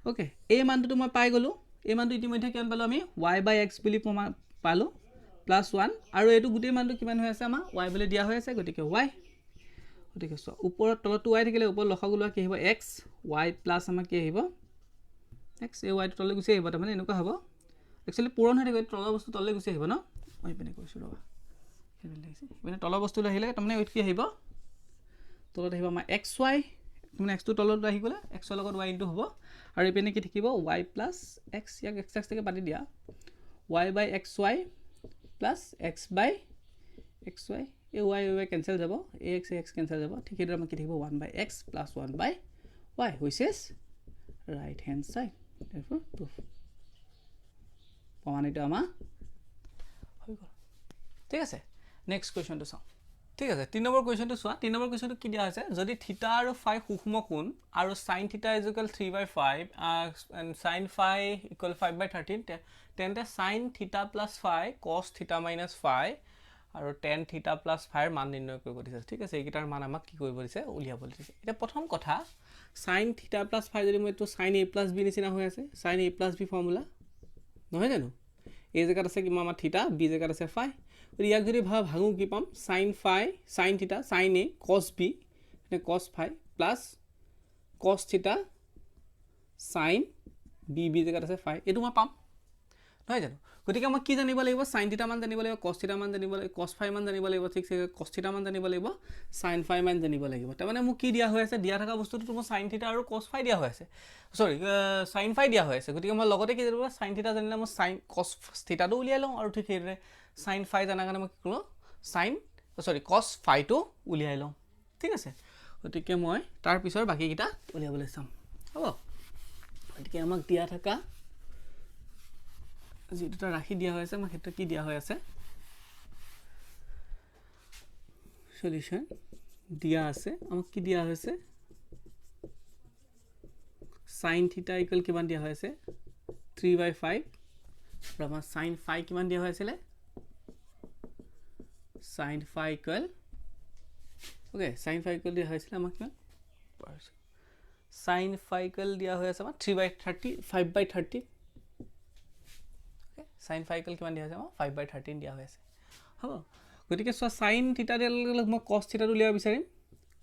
okay a মানটো মই পাই গলো এই মানটো ইতিমধ্যে কিমান পালো আমি y by x বুলি পালো plus 1 আৰু এটো গুটে মানটো কিমান হৈ আছে আমাৰ y বুলি দিয়া হৈ আছে গতিকে y গতিকে সো ওপৰত তলত y থাকিলে ওপৰ লসাগুলোৱা কি হ'ব x y plus আমাৰ কি আহিব x এই y তললৈ গুছি আহিব তাৰমানে এনেকুৱা হ'ব একচুয়ালি পূৰণ হৈ থাকে তলৰ বস্তু তললৈ গুছি আহিব ন মই পিনে কৈছো ৰবা কেনে লাগিছে মানে তলৰ বস্তু আহিলে তাৰমানে কি আহিব তলত আহিব আমাৰ xy মানে x টো তলত আহি গলে x ৰ লগত y ইনটু হ'ব আৰু ইপিনে কি থাকিব y plus x ইয়াক x থেকে পাতি দিয়া y by xy plus x by xy এই y cancel যাব ax cancel যাব ঠিক এদৰে আমাৰ কি থাকিব 1 by x plus 1 by y which is right hand side therefore proof প্ৰমাণিত আমাৰ হৈ গল ঠিক আছে নেক্সট কোৱেশ্চনটো চাও ঠিক আছে 3 নম্বৰ কোৱেশ্চনটো চোৱা 3 নম্বৰ কোৱেশ্চনটো কি দিয়া আছে যদি থিটা আৰু ফাই সূক্ষ্ম কোণ আৰু sin থিটা = 3/5 and sin phi = 5/13 তেন্তে sin থিটা plus phi cos থিটা minus phi আৰু tan থিটা plus phi ৰ মান নিৰ্ণয় কৰিব দিছে ঠিক আছে এইকেইটাৰ মান আমাক কি কৰিব দিছে উলিয়াব দিছে এটা প্ৰথম কথা sin থিটা plus phi যদি মই তো sin a plus b নিচিনা হৈ আছে sin a plus b formula নহয় জানো এই জায়গাত আছে কি আমাৰ থিটা b জায়গাত আছে phi ইয়াক যদি ভাঙো কি পাম sin phi sin theta sin a cos b মানে cos phi plus cos theta sin b জায়গাত আছে phi এটো মই পাম নহয় জানো গতিকে মই কি জানিব লাগিব sin theta মান জানিব লাগিব cos theta মান জানিব লাগিব cos phi মান জানিব লাগিব ঠিক আছে cos theta মান জানিব লাগিব sin phi মান জানিব লাগিব তাৰ মানে মোক কি দিয়া হৈ আছে দিয়া থকা বস্তুটো মই sin theta আৰু cos phi দিয়া হৈ আছে সৰি sin phi দিয়া হৈ আছে গতিকে মই লগতে কি জানিব sin theta জানিলে মই sin cos theta টো উলিয়াই লওঁ আৰু ঠিক হেৰে sin phi জানা কাৰণে মই কি কৰো sin cos phi টো উলিয়াই লওঁ ঠিক আছে গতিকে মই তাৰ পিছৰ বাকি কিটা উলিয়াবলৈ চাম হ'ব গতিকে আমাক দিয়া থকা যি দুটা ৰাখি দিয়া হৈছে মই হেতু কি দিয়া হৈ আছে সলিউশন দিয়া আছে আমাক কি দিয়া হৈছে sin থিটা ইকুৱেল কিমান দিয়া হৈ আছে 3/5 আৰু আমাৰ sin phi কিমান দিয়া হৈ আছিলে sin phi equal okay sin phi equal দিয়া হৈছিল আমাক কিমান sin phi ইকুৱেল দিয়া হৈ আছে আমাৰ 3/30 5/13 ওকে sin phi ইকুৱেল কিমান দিয়া হৈছে আমাৰ 5/13 দিয়া হৈ আছে হ'ব গতিকে সো sin থিটা দিয়াৰ লগে মই cos থিটাটো উলিয়াব বিচাৰিম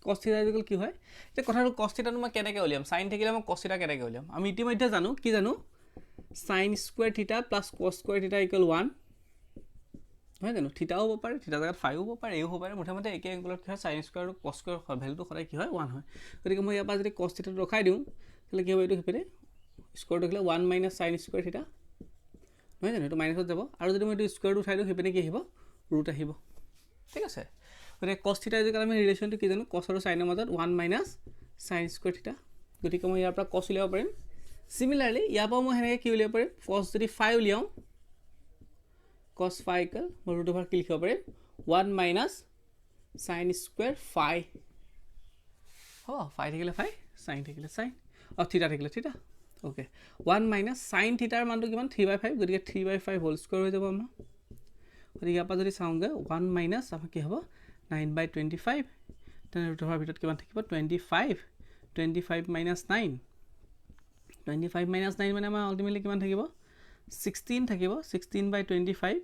cos থিটা ইকুৱেল কি হয় যে কথাটো cos থিটাটো মই কেনেকৈ উলিয়াম sin থাকিলে মই cos থিটা কেনেকৈ উলিয়াম আমি ইতিমধ্যে জানো কি জানো sin স্কয়াৰ থিটা প্লাস cos স্কয়াৰ থিটা ইকুৱেল 1 হয় জানো থিটা হ'ব পাৰে থিটা জাগাত ফাই হ'ব পাৰে এও হ'ব পাৰে মুঠতে একে এংগলত কি হয় sin স্কয়াৰ আৰু cos স্কয়াৰ ভ্যালুটো সদায় কি হয় 1 হয় গতিকে মই ইয়াৰ পৰা যদি cos থিটাটো ৰখাই দিওঁ তাহলে কি হ'ব এইটো হেপেৰে স্কয়াৰটো হ'লে 1 - sin স্কয়াৰ থিটা নহয় জানো এটো মাইনাসত যাব আৰু যদি মই এইটো স্কয়াৰটো উঠাই দিওঁ হেপেনে কি আহিব ৰুট আহিব ঠিক আছে গতিকে cos থিটা যদি আমি ৰিলেচনটো কি জানো cos আৰু sin ৰ মাজত 1 - sin স্কয়াৰ থিটা গতিকে মই ইয়াৰ পৰা cos উলিয়াব পাৰিম সিমিলাৰলি ইয়াৰ পৰা মই হেনেকে কি উলিয়াব পাৰিম cos যদি phi উলিয়াও cos phi ইকুৱেল মই ৰুট ওভাৰ কি লিখিব পাৰিম 1 - sin স্কয়াৰ phi হ'ব phi থাকিলে phi sin থাকিলে sin আৰু থিটা থাকিলে থিটা ওকে 1 - sin থিটাৰ মানটো কিমান 3/5 গতিকে 3/5 হোল স্কয়াৰ হৈ যাব আমাৰ গতিকে ইয়াৰ পৰা যদি চাওঁগে 1 মাইনাস আমাৰ কি হ'ব 9/25 তেনে ৰুট ওভাৰ ভিতৰত কিমান থাকিব 25 25 - 9 25 - 9 মানে আমাৰ আলটিমেটলি কিমান থাকিব 16 থাকিব 16/25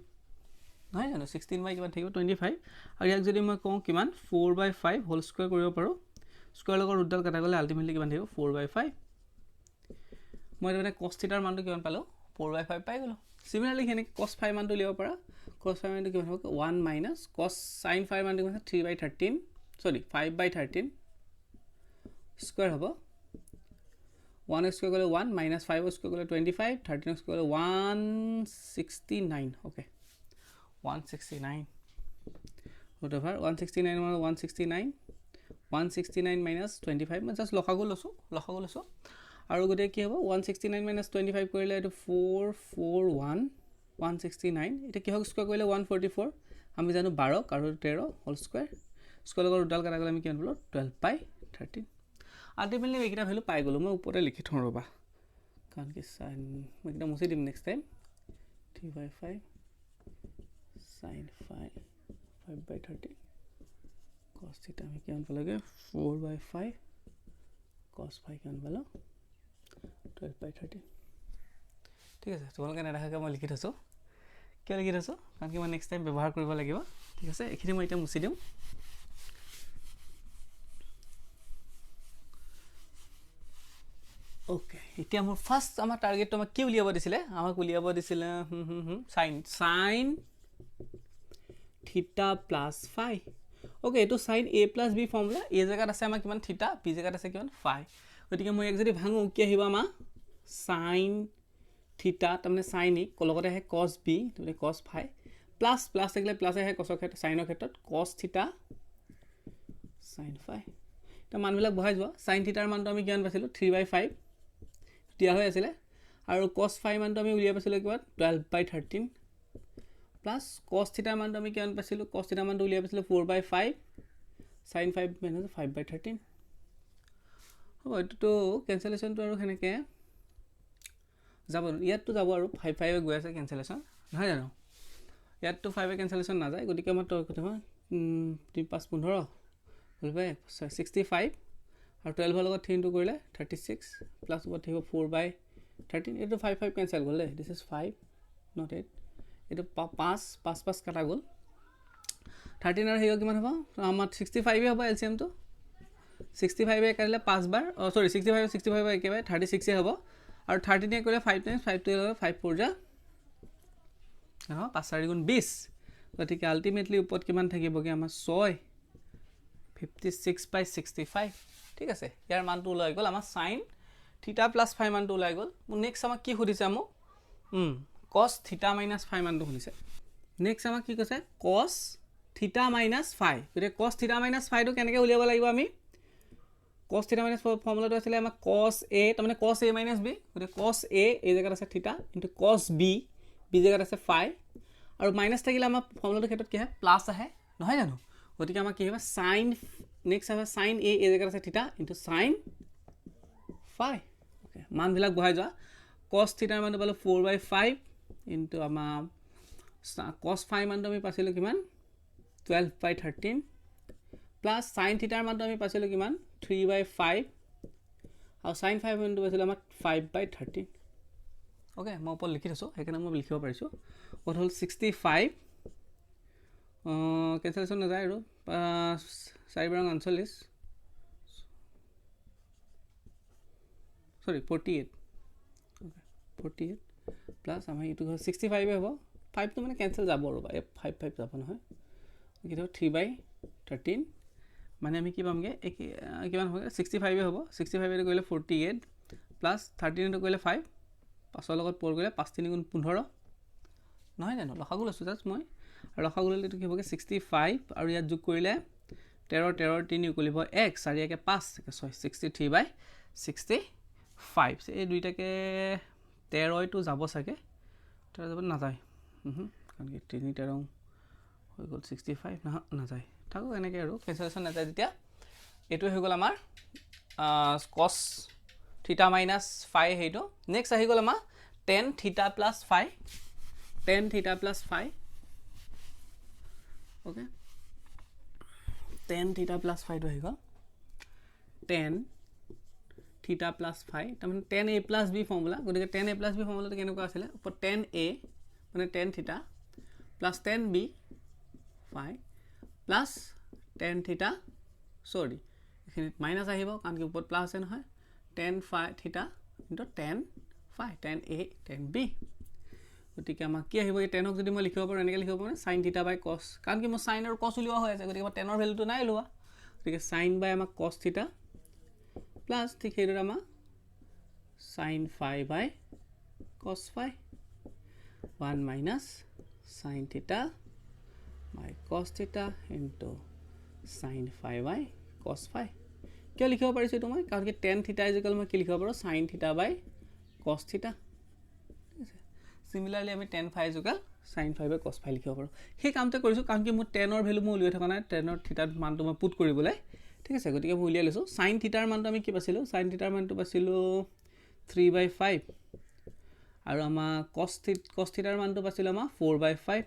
নহয় জানো 16 বাই কিমান থাকিব 25 আৰু ইয়াক যদি মই কওঁ কিমান 4/5 হোল স্কয়াৰ কৰিব পাৰো স্কয়াৰ লগত ৰুটডাল কাটা গলে আলটিমেটলি কিমান থাকিব 4/5 মই মানে cos থিটাৰ মানটো কিমান পালো 4/5 পাই গলো সিমিলাৰলি হেনে cos phi মানটো লিয়াব পাৰা cos phi মানটো কিমান হ'ব 1 - cos sin phi মানটো কিমান 3/13 সৰি 5/13 স্কয়াৰ হ'ব 1 স্কয়াৰ গলে 1 - 5 স্কয়াৰ গলে 25 13 স্কয়াৰ গলে 169 ওকে 169 whatever 169 মানে 169 169 - 25 মই জাস্ট লখাগু লৈছো আৰু গতে কি হ'ব 169 - 25 কৰিলে এটো 441 169 এটা কি হ'ব স্কয়াৰ কৰিলে 144 আমি জানো 12 আৰু 13 হোল স্কয়াৰ স্কয়াৰ লগত ৰুটডাল কাটা গলে আমি কিমান পালো 12/13 আলটিমেটলি এইকেইটা ভ্যালু পাই গলো মই ওপৰতে লিখি থওঁ ৰবা কাৰণ কি sin মই এটা মুছি দিম next time 3/5 sin phi 5/13 cos theta আমি কিমান পালোগে 4/5 cos phi কিমান পালো 12/13 ঠিক আছে তোমালোকে নেদেখাকে মই লিখি থৈছো কিয় লিখি থৈছো কাৰণ কি মই নেক্সট টাইম ব্যৱহাৰ কৰিব লাগিব ঠিক আছে এখিনি মই এটা মুছি দিম ওকে এতিয়া মোৰ ফাৰ্স্ট আমাৰ টাৰ্গেটটো আমাক কি উলিয়াব দিছিলে আমাক উলিয়াব দিছিলে sin থিটা প্লাস phi ওকে এটো sin a plus b formula a জায়গাত আছে আমাৰ কিমান থিটা b জায়গাত আছে কিমান phi গতিকে মই এক যদি ভাঙো কি আহিব আমাৰ sin থিটা তাৰমানে sin a লগতে আছে cos b তাৰমানে cos phi প্লাস থাকিলে প্লাস আহে cos ক্ষেত্ৰত sin ক্ষেত্ৰত cos থিটা sin phi তা মানবিলাক বহাই যোৱা sin থিটাৰ মানটো আমি কিমান পাইছিলো 3/5 দিয়া হৈ আছিল আৰু cos phi মানটো আমি উলিয়াই পাইছিলো কিমান 12/13 plus cos theta মানটো আমি কিমান পাইছিলো cos theta মানটো উলিয়াই পাইছিলো 4/5 sin 5 minus 5/13 হ'ব এটো ক্যান্সেলেশনটো আৰু হেনেকে যাব ইয়াতটো যাব আৰু 5 গৈ আছে ক্যান্সেলেশন নহয় জানো ইয়াতটো 5 ক্যান্সেলেশন না যায় গতিকে আমাৰ তো কথা 3 5 15 হলবে 65 আৰু 12 লগত 3 ইনটু কৰিলে 36 প্লাস ওপৰত থাকিব 4/13 এটো 5 ক্যান্সেল গলে দিস ইজ 5 not 8 এটো 5 কাটা গল 13 আৰু হেয় কিমান হ'ব আমাৰ 65 হ'ব এলসিএম তো 65 এ কৰিলে 5 বাৰ সৰি 65 একেবাৰে 36 এ হ'ব আৰু 13 এ কৰিলে 5 টাইমছ 5 টু 5 4 যা 5 4 গুণ 20 গতিকে আলটিমেটলি উপৰত কিমান থাকিবগে আমাৰ 6 56/65 ঠিক আছে ইয়াৰ মানটো ওলাই গল আমাৰ sin থিটা প্লাস phi মানটো ওলাই গল মু নেক্সট আমাক কি সুধিছে আমু cos theta minus phi মানটো শুনিছে নেক্সট আমাক কি কৈছে cos theta minus phi গতে cos theta minus phi টো কেনেকৈ উলিয়াব লাগিব আমি cos theta minus ফৰ্মুলাটো আছিল আমাৰ cos a তাৰমানে cos a minus b গতে cos a এই জায়গাত আছে theta into cos b b জায়গাত আছে phi আৰু মাইনাস থাকিলে আমাৰ ফৰ্মুলাটোৰ ক্ষেত্ৰত কি হয় প্লাস আহে নহয় জানো গতিকে আমাৰ কি হ'ব sin নেক্সট হ'ব sin a এই জায়গাত আছে theta into sin phi okay মানবিলাক বহাই যোৱা cos থিটাৰ মানটো পালোঁ 4/5 ইনটু আমাৰ cos phi মানটো আমি পাইছিলোঁ কিমান 12/13 প্লাছ sin থিটাৰ মানটো আমি পাইছিলোঁ কিমান 3/5 আৰু sin phi মানটো পাইছিলোঁ আমাৰ 5/13 ওকে মই ওপৰত লিখি থৈছোঁ সেইকাৰণে মই লিখিব পাৰিছোঁ what হ'ল 65 কেনচেলেশ্যন নাযায় আৰু 4/39 সৰি 48 48 প্লাছ আমাৰ এইটো 65 হ'ব 5 টো মানে কেনসেল যাব ৰবা 5 যাব নহয় কিটো 3/13 মানে আমি কি পামগে কিমান হ'ব 65 হ'ব 65 এটো কৰিলে 48 প্লাছ 13 এটো কৰিলে 5 5 লগত 4 কৰিলে 5 3 গুণ 15 নহয় জানো লসাগু লৈছো জাস্ট মই আৰু লসাগু ললে এটো কি হ'বগে 65 আৰু ইয়াত যোগ কৰিলে 13 13 3 ইকুৱেল হ'ব 1 4 একে 5 6 63/65 এই দুইটাকে 13 টো যাব সাকে 13 যাব না যায় কাৰণ কি 3 13 হৈ গল 65 না যায় থাকো এনেকে আৰু ক্যালকুলেশন না যায় তেতিয়া এটো হৈ গল আমাৰ cos থিটা মাইনাস phi হেইটো নেক্সট আহি গল আমাৰ tan থিটা প্লাস phi tan থিটা প্লাস phi ওকে tan থিটা প্লাস phi টো হৈ গল tan থিটা প্লাস phi তাৰমানে tan a plus b formula গতিকে tan a plus b ফৰ্মুলাটো কেনেকুৱা আছিল ওপৰ tan a মানে tan থিটা plus tan b phi plus tan theta sorry এখানে মাইনাস আহিব কাৰণ কি ওপৰত প্লাস আছে নহয় tan phi theta into tan phi tan a tan b গতিকে আমাৰ কি আহিব এই tan ক যদি মই লিখিব পাৰো এনেকৈ লিখিব পাৰো sin theta by cos কাৰণ কি মই sin আৰু cos উলিওৱা হৈ আছে গতিকে মই tan ৰ ভ্যালুটো নাই লোৱা গতিকে sin by আমাৰ cos theta plus ঠিক হেইটো আমাৰ sin phi by cos phi 1 minus sin theta by cos theta into sin phi by cos phi কিয় লিখিব পাৰিছো তুমি কাৰণ কি tan theta মই কি লিখিব পাৰো sin theta by cos theta সিমিলাৰলি আমি tan phi sin phi by cos phi লিখিব পাৰো সেই কামতে কৰিছো কাৰণ কি মোৰ tan ৰ ভ্যালু মই উলিয়াই থকা নাই tan ৰ থিটাৰ মানটো মই পুট কৰিবলৈ ঠিক আছে গতিকে মই উলিয়াই লৈছো sin থিটাৰ মানটো আমি কি পাছিলো sin থিটাৰ মানটো পাছিলো 3/5 আৰু আমাৰ cos থিটাৰ মানটো পাছিলো আমাৰ 4/5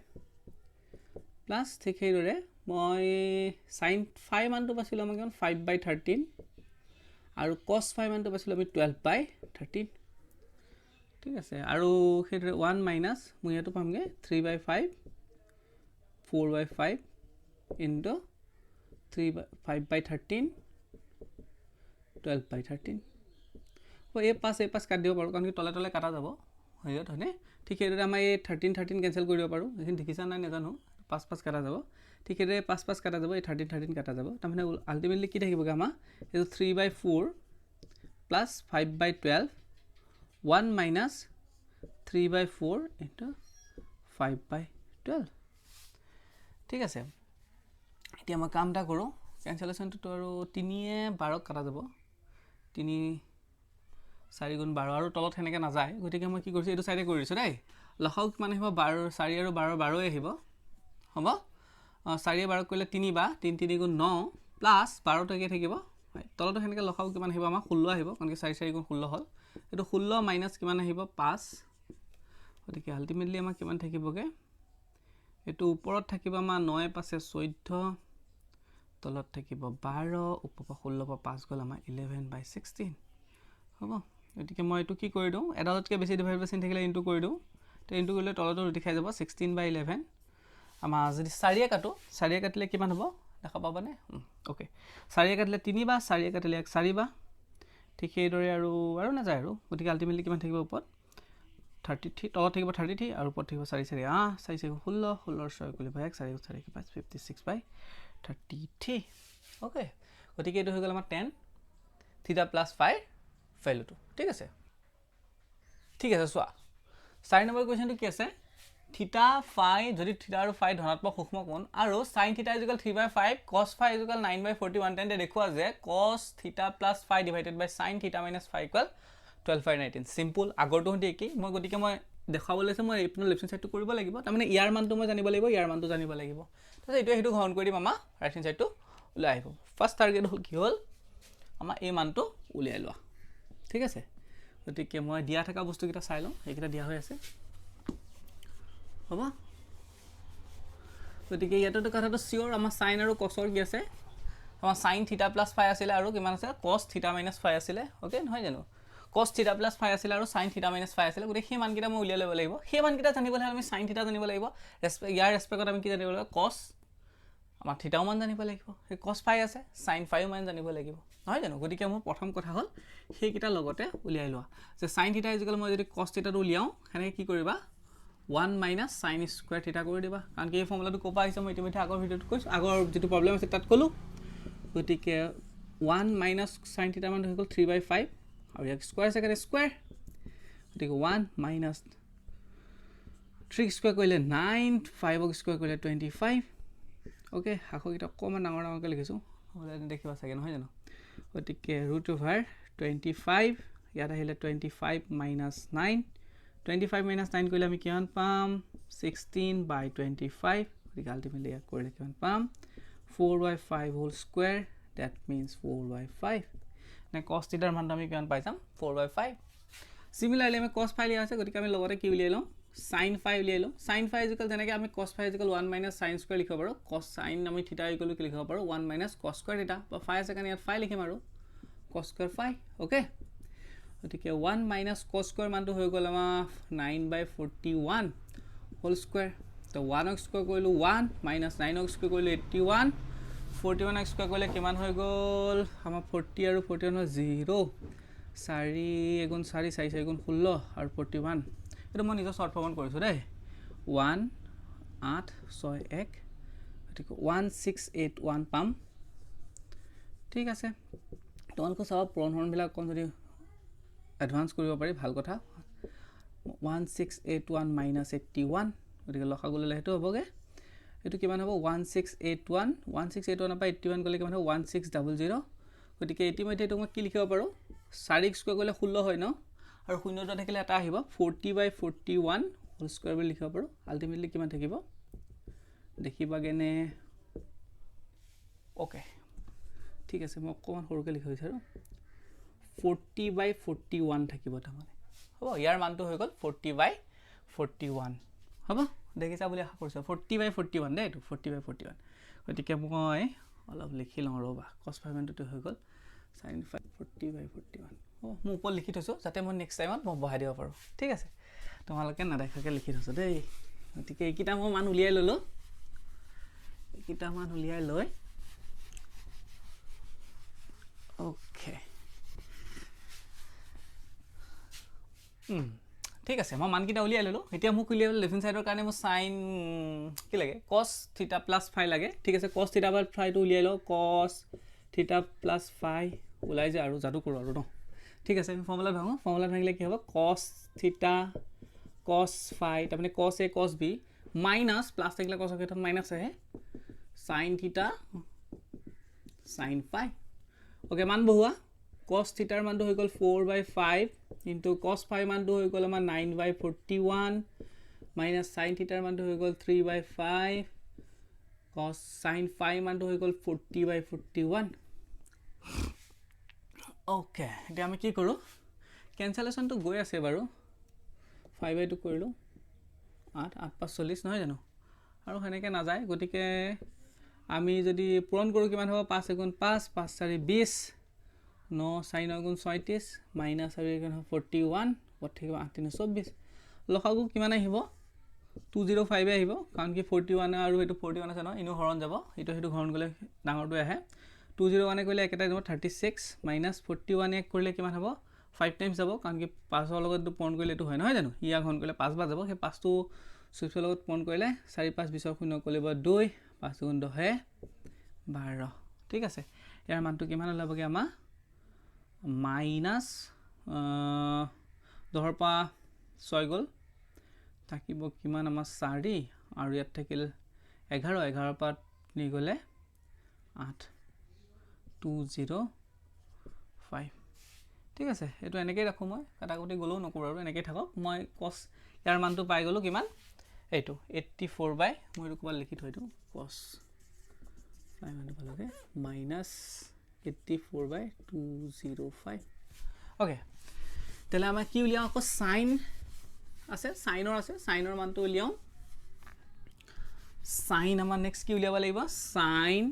প্লাস ঠিক হেইদৰে মই sin phi মানটো পাছিলো আমাৰ কিমান 5/13 আৰু cos phi মানটো পাছিলো আমি 12/13 ঠিক আছে আৰু হেইদৰে 1 মাইনাস মই ইয়াটো পামগে 3/5 4/5 into 5/13 12/13 ও এই পাস কাট দিব পাৰো কাৰণ কি তলে তলে কাটা যাব হয়ত হয়নে ঠিক হেইদৰে আমাৰ এই 13 13 কেনসেল কৰি দিব পাৰো এখিনি দেখিছা নাই নাজানো 5 কাটা যাব ঠিক হেইদৰে 5 কাটা যাব এই 13 13 কাটা যাব তাৰমানে আলটিমেটলি কি থাকিবগে আমাৰ এই 3/4 plus 5/12 1 minus 3/4 into 5/12 ঠিক আছে এতিয়া মই কামটা কৰো ক্যালকুলেশনটো আৰু 3 এ 12 কাটা যাব 3 4 গুণ 12 আৰু তলত হেনেকে না যায় গতিকে মই কি কৰিছো এটো সাইডে কৰি দিছো দেই লসাগু মানে হ'ব 12 4 আৰু 12 12 আহিব হ'ব 4 12 কৰিলে 3 বা 3 3 গুণ 9 প্লাস 12 টকে থাকিব তলটো হেনেকে লসাগু কিমান আহিব আমাৰ 16 আহিব কাৰণ কি 4 4 গুণ 16 হল এটো 16 মাইনাস কিমান আহিব 5 গতিকে আলটিমেটলি আমাৰ কিমান থাকিবগে এটো ওপৰত থাকিব আমাৰ 9 পাছে 14 তলত থাকিব 12 ওপৰ 16 পৰা 5 গল আমাৰ 11/16 হ'ব গতিকে মই এটো কি কৰি দিও এডালতকে বেছি ডিভাইড বাই চিন থাকিলে ইনটু কৰি দিও তে ইনটু কৰিলে তলটো দেখাই যাব 16/11 আমাৰ যদি 4 এ কাটো 4 এ কাটিলে কিমান হ'ব দেখা পাবানে ওকে 4 এ কাটিলে 3 বা 4 এ কাটিলে 1 4 বা ঠিক হেইদৰে আৰু না যায় আৰু গতিকে আলটিমেটলি কিমান থাকিব ওপৰত 33 তলত থাকিব 33 আৰু ওপৰত থাকিব 4 4 8 4 4 16 16 6 কৰিলে 1 4 4 5 56/33 ওকে গতিকে এটো হৈ গল আমাৰ tan থিটা প্লাস phi ভ্যালুটো ঠিক আছে সোৱা 4 নম্বৰ কোৱেশ্চনটো কি আছে থিটা phi যদি থিটা আৰু phi ধনাত্মক সূক্ষ্ম কোণ আৰু sin থিটা 3/5 cos phi 9/41 তেন্তে দেখুৱা যে cos থিটা প্লাস phi ডিভাইডেড বাই sin থিটা মাইনাস phi 12/19 সিম্পল আগৰটো হতে কি মই গতিকে মই দেখাবলৈ আছে মই এইপিনৰ লেফট সাইডটো কৰিব লাগিব তাৰমানে ইয়াৰ মানটো মই জানিব লাগিব ইয়াৰ মানটো জানিব লাগিব তাৰপিছত এইটো হেতু গ্ৰহণ কৰি দিম আমা ৰাইট হ্যান্ড সাইডটো উলাই আহিব ফাৰ্স্ট টাৰ্গেট হল কি হল আমা এই মানটো উলিয়াই লোৱা ঠিক আছে গতিকে মই দিয়া থকা বস্তুকেইটা চাই লওঁ এইকেইটা দিয়া হৈ আছে হ'ব গতিকে ইয়াতেতো কথাটো চিয়'ৰ আমাৰ চাইন আৰু কছৰ কি আছে আমাৰ চাইন থিটা প্লাছ ফাই আছিলে আৰু কিমান আছে কছ থিটা মাইনাছ ফাই আছিলে অ'কে নহয় জানো কছ থিটা প্লাছ ফাই আছিলে আৰু চাইন থিটা মাইনাছ ফাই আছিলে গতিকে সেই মানকেইটা মই উলিয়াই ল'ব লাগিব সেই মানকেইটা জানিবলৈ হ'লে আমি চাইন থিটা জানিব লাগিব ইয়াৰ ৰেচপেক্টত আমি কি জানিব লাগিব কছ আমাৰ থিটাও মান জানিব লাগিব সেই কছ ফাই আছে চাইন ফাইও মান জানিব লাগিব নহয় জানো গতিকে মোৰ প্ৰথম কথা হ'ল সেইকেইটাৰ লগতে উলিয়াই লোৱা যে চাইন থিটা ইজিকেল মই যদি কছ থিটাটো উলিয়াওঁ সেনেকৈ কি কৰিবা 1 মাইনাছ চাইন স্কুৱেৰ থিটা কৰি দিবা কাৰণ কি এই ফৰ্মুলাটো ক'ৰ পৰা আহিছে মই ইতিমধ্যে আগৰ ভিডিঅ'ত কৈছোঁ আগৰ যিটো প্ৰব্লেম আছে তাত ক'লোঁ গতিকে 1 মাইনাছ চাইন থিটাৰ মান হৈ গ'ল 3/5 আৰু ইয়াক স্কুৱেৰ আছে কাৰণে স্কুৱেৰ গতিকে 1 মাইনাছ 3 স্কুৱেৰ কৰিলে 9 5ক স্কুৱেৰ কৰিলে 25 অ'কে আখৰকেইটা অকণমান ডাঙৰকৈ লিখিছোঁ দেখিবা চাগে নহয় জানো গতিকে √25 ইয়াত আহিলে 25 মাইনাছ 9 25 মাইনাছ 9 কৰিলে আমি কিমান পাম 16/25 গতিকে আল্টিমেটলি ইয়াক কৰিলে কিমান পাম 4/5 হোল স্কুৱেৰ ডেট মিনছ 4/5 নে কছ থিটাৰ মানটো আমি কিমান পাই যাম 4/5 চিমিলাৰলি আমি কছ ফাই লিখা আছে গতিকে আমি লগতে কি উলিয়াই লওঁ চাইন ফাই উলিয়াই লওঁ চাইন ফাই ইজিকেল যেনেকৈ আমি কছ ফাই ইজিকেল 1 মাইনাছ চাইন স্কুৱেৰ লিখিব পাৰোঁ কছ চাইন আমি থিটা ইকুৱেল কি লিখিব পাৰোঁ 1 মাইনাছ কছ স্কুৱেৰ থিটা বা ফাই আছে কাৰণে ইয়াত ফাই লিখিম আৰু কছ স্কুৱেৰ ফাই অ'কে গতিকে 1 মাইনাছ কছ স্কুৱেৰ মানটো হৈ গ'ল আমাৰ 9/41 হোল স্কুৱেৰ তো 1ক স্কুৱেৰ কৰিলোঁ 1 মাইনাছ 9ক স্কুৱেৰ কৰিলোঁ 81 41ক স্কুৱেৰ কৰিলে কিমান হৈ গ'ল আমাৰ 40 আৰু 41 হ'ল 0 4 × 4 4 4 × 16 আৰু 41 এইটো মই নিজৰ শ্বৰ্ট ফৰ্মত কৰিছোঁ দেই 1 8 6 1 গতিকে 1681 পাম ঠিক আছে তোমালোকে চাব পূৰণহৰণবিলাক অকণ যদি এডভান্স কৰিব পাৰি ভাল কথা 1681 মাইনাছ 81 গতিকে লসাগু ল'লে সেইটো হ'বগৈ এইটো কিমান হ'ব 1681 1681 পৰা 81 গ'লে কিমান হ'ব 1600 গতিকে ইতিমধ্যে এইটো মই কি লিখিব পাৰোঁ 4ক স্কুৱেৰ কৰিলে 16 হয় ন আৰু শূন্যটো থাকিলে এটা আহিব 40/41 হোল স্কুৱেৰ বুলি লিখিব পাৰোঁ আল্টিমেটলি কিমান থাকিব দেখিবাগৈনে অ'কে ঠিক আছে মই অকণমান সৰুকৈ লিখিব বিচাৰোঁ 40/41 থাকিব তাৰমানে হ'ব ইয়াৰ মানটো হৈ গ'ল 40/41 হ'ব দেখিছা বুলি আশা কৰিছোঁ 40/41 দেই এইটো 40/41 গতিকে মই অলপ লিখি লওঁ ৰ'বা কছ ফাই মানটো হৈ গ'ল চাইন ফাই 40/41 হ'ব মই ওপৰত লিখি থৈছোঁ যাতে মই নেক্সট টাইমত মই বহাই দিব পাৰোঁ ঠিক আছে তোমালোকে নেদেখাকৈ লিখি থৈছোঁ দেই গতিকে এইকেইটা মই মান উলিয়াই ল'লোঁ এইকেইটা মান উলিয়াই লৈ অ'কে ঠিক আছে মই মানকেইটা উলিয়াই ল'লোঁ এতিয়া মোক উলিয়াই লেফ্ট হেণ্ড ছাইডৰ কাৰণে মোৰ চাইন কি লাগে কছ থিটা প্লাছ ফাই লাগে ঠিক আছে কছ থিটা প্লাছ ফাইটো উলিয়াই লওঁ কছ থিটা প্লাছ ফাই ওলাই যায় আৰু যাদু কৰোঁ আৰু ন ঠিক আছে আমি ফৰ্মুলা ভাঙোঁ ফৰ্মুলা ভাঙিলে কি হ'ব কছ থিটা কছ ফাই তাৰমানে কছ এ কছ বি মাইনাছ প্লাছ থাকিলে কছৰ ক্ষেত্ৰত মাইনাছ আহে চাইন থিটা চাইন ফাই অ'কে মান বহুৱা কছ থিটাৰ মানটো হৈ গ'ল 4/5 কিন্তু কছ ফাই মানটো হৈ গ'ল আমাৰ 9/41 মাইনাছ চাইন থিটাৰ মানটো হৈ গ'ল 3/5 কছ চাইন ফাই মানটো হৈ গ'ল 40/41 অ'কে এতিয়া আমি কি কৰোঁ কেঞ্চেলেশ্যনটো গৈ আছে বাৰু 5/2 কৰিলোঁ 8 8 5 40 নহয় জানো আৰু সেনেকৈ নাযায় গতিকে আমি যদি পূৰণ কৰোঁ কিমান হ'ব 5 × 5 5 4 20 9 4 9 × 36 মাইনাছ আৰু 41 ক'ত থাকিব 8 3 24 লসাগু কিমান আহিব 205 আহিব কাৰণ কি 41 আৰু এইটো 41 আছে নহয় ইনো হৰণ যাব এইটো সেইটো হৰণ গ'লে ডাঙৰটোৱে আহে 201 কৰিলে একেটাই যাব 36 মাইনাছ 41 এক কৰিলে কিমান হ'ব 5 টাইমছ যাব কাৰণ কি 5ৰ লগততো পূৰণ কৰিলে এইটো হয় নহয় জানো ইয়াক হৰণ কৰিলে 5 বাৰ যাব সেই 5টো 6ৰ লগত পূৰণ কৰিলে 4 5 20ৰ শূন্য কৰিলে 2 5 × 10 12 ঠিক আছে ইয়াৰ মানটো কিমান ওলাবগৈ আমাৰ মাইনাছ 10ৰ পৰা 6 গ'ল থাকিব কিমান আমাৰ 4 আৰু ইয়াত থাকিল 11 11ৰ পৰা নি গ'লে 8 205 ঠিক আছে এইটো এনেকৈ ৰাখোঁ মই কাটাকুটি গ'লেও নকৰোঁ আৰু এনেকৈ থাকক মই কছ ইয়াৰ মানটো পাই গ'লোঁ কিমান এইটো 84 মই এইটো ক'ৰবাত লিখি থৈ দিওঁ কছ ফাই মানটো পালোগৈ মাইনাছ 84/205 অ'কে তেলে আমাৰ কি উলিয়াও আকৌ সাইন আছে সাইনৰ মানটো উলিয়াও সাইন আমাৰ নেক্সট কি উলিয়াব লাগিব sin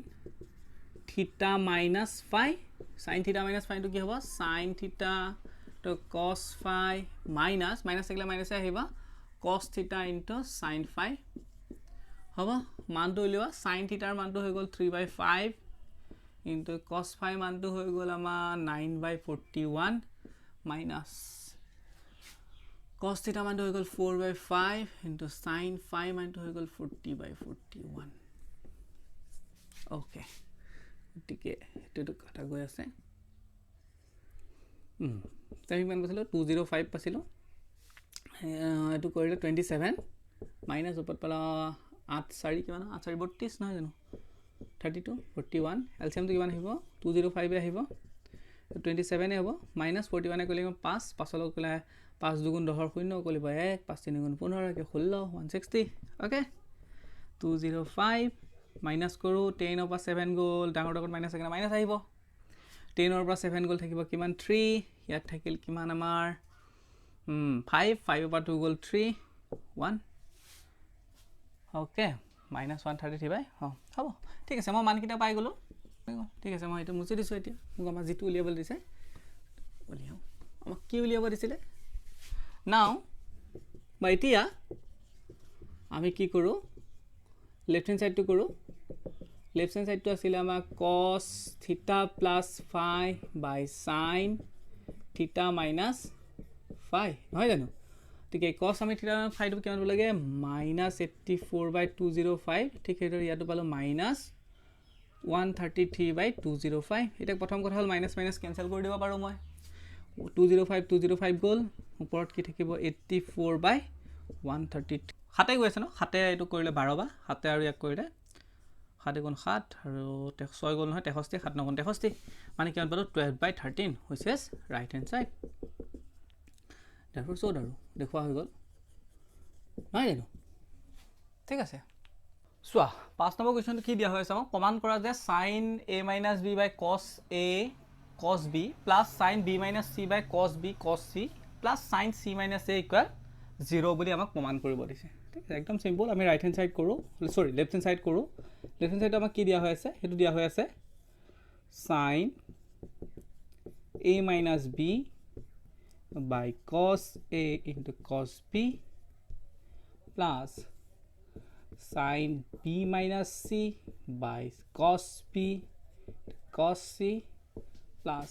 theta minus phi sin theta minus phi তো কি হ'ব সাইন থিটা তো cos ফাই মাইনাস থাকিলে মাইনাস আহিব cos theta into sin phi হ'ব মানটো উলিওৱা সাইন থিটাৰ মানটো হৈ গ'ল 3/5 ইনটু cos ফাই মানটো হৈ গ'ল আমাৰ 9/41 মাইনাস cos theta মান হৈ গ'ল 4/5 into sin phi মান হৈ গ'ল 40/41 ওকে ঠিক এটো কথা গৈ আছে তাই মান পাছিলো 205 পাছিলো এটো কৰিলে 27 মাইনাস ওপৰত পালা 8 4 কিমান 8 4 32 নহয় জানো 32 41 এলসিএম তো কিমান আহিব 205 এ আহিব 27 এ হ'ব মাইনাস 41 এ কলে 5 5 লগ কলে 5 দুগুণ 10 শূন্য কলিব 1 5 3 গুণ 15 কে 16 160 ওকে 205 মাইনাস কৰো 10 অপা 7 গল ডাঙৰ ডাঙৰ মাইনাস আছে মাইনাস আহিব 10 অপা 7 গল থাকিব কিমান 3 ইয়াত থাকিল কিমান আমাৰ 5 5 অপা 2 গল 3 1 ওকে মাইনাস 133 বাই হ'ব ঠিক আছে মই মান কিটা পাই গলো ঠিক আছে মই এটা মুছি দিছো এতিয়া মোক আমাৰ জিটো উলিয়াবল দিছে উলিয়াও আমাক কি উলিয়াব দিছিলে নাও বা এতিয়া আমি কি কৰো লেফট হ্যান্ড সাইড তো কৰো লেফট হ্যান্ড সাইড তো আছিল আমাৰ cos থিটা প্লাস ফাই বাই sin থিটা মাইনাস ফাই হয় জানো ঠিক আছে cos আমি থিটা ফাই তো কিমান লাগে -84/205 ঠিক হেতৰ ইয়াটো পালো -133/205 এটা প্ৰথম কথা হল মাইনাস মাইনাস ক্যান্সেল কৰি দিব পাৰো মই 205 গল উপৰত কি থাকিব 84/132 হাতে গৈ আছে ন হাতে এটো কৰিলে 12 বা হাতে আৰু এক কৰিলে হাতে কোন 7 আৰু 6 গল নহয় 63 7 9 63 মানে কিমান পালো 12/13 which is right hand side therefore so দাৰু দেখুৱা হৈ গল নাই জানো ঠিক আছে সোৱা 5 নম্বৰ কোৱেশ্চনটো কি দিয়া হৈ আছে আমাক প্ৰমাণ কৰা যে sin a - b / cos a cos b plus sin b - c by cos b cos c plus sin c - a equal 0 বুলি আমাক প্ৰমাণ কৰিব দিছে ঠিক আছে একদম সিম্পল আমি ৰাইট হ্যান্ড সাইড কৰো সৰি লেফট হ্যান্ড সাইড কৰো লেফট হ্যান্ড সাইড আমাক কি দিয়া হৈ আছে হেতু দিয়া হৈ আছে sin a - b by cos a into cos b plus sin b - c by cos b cos c plus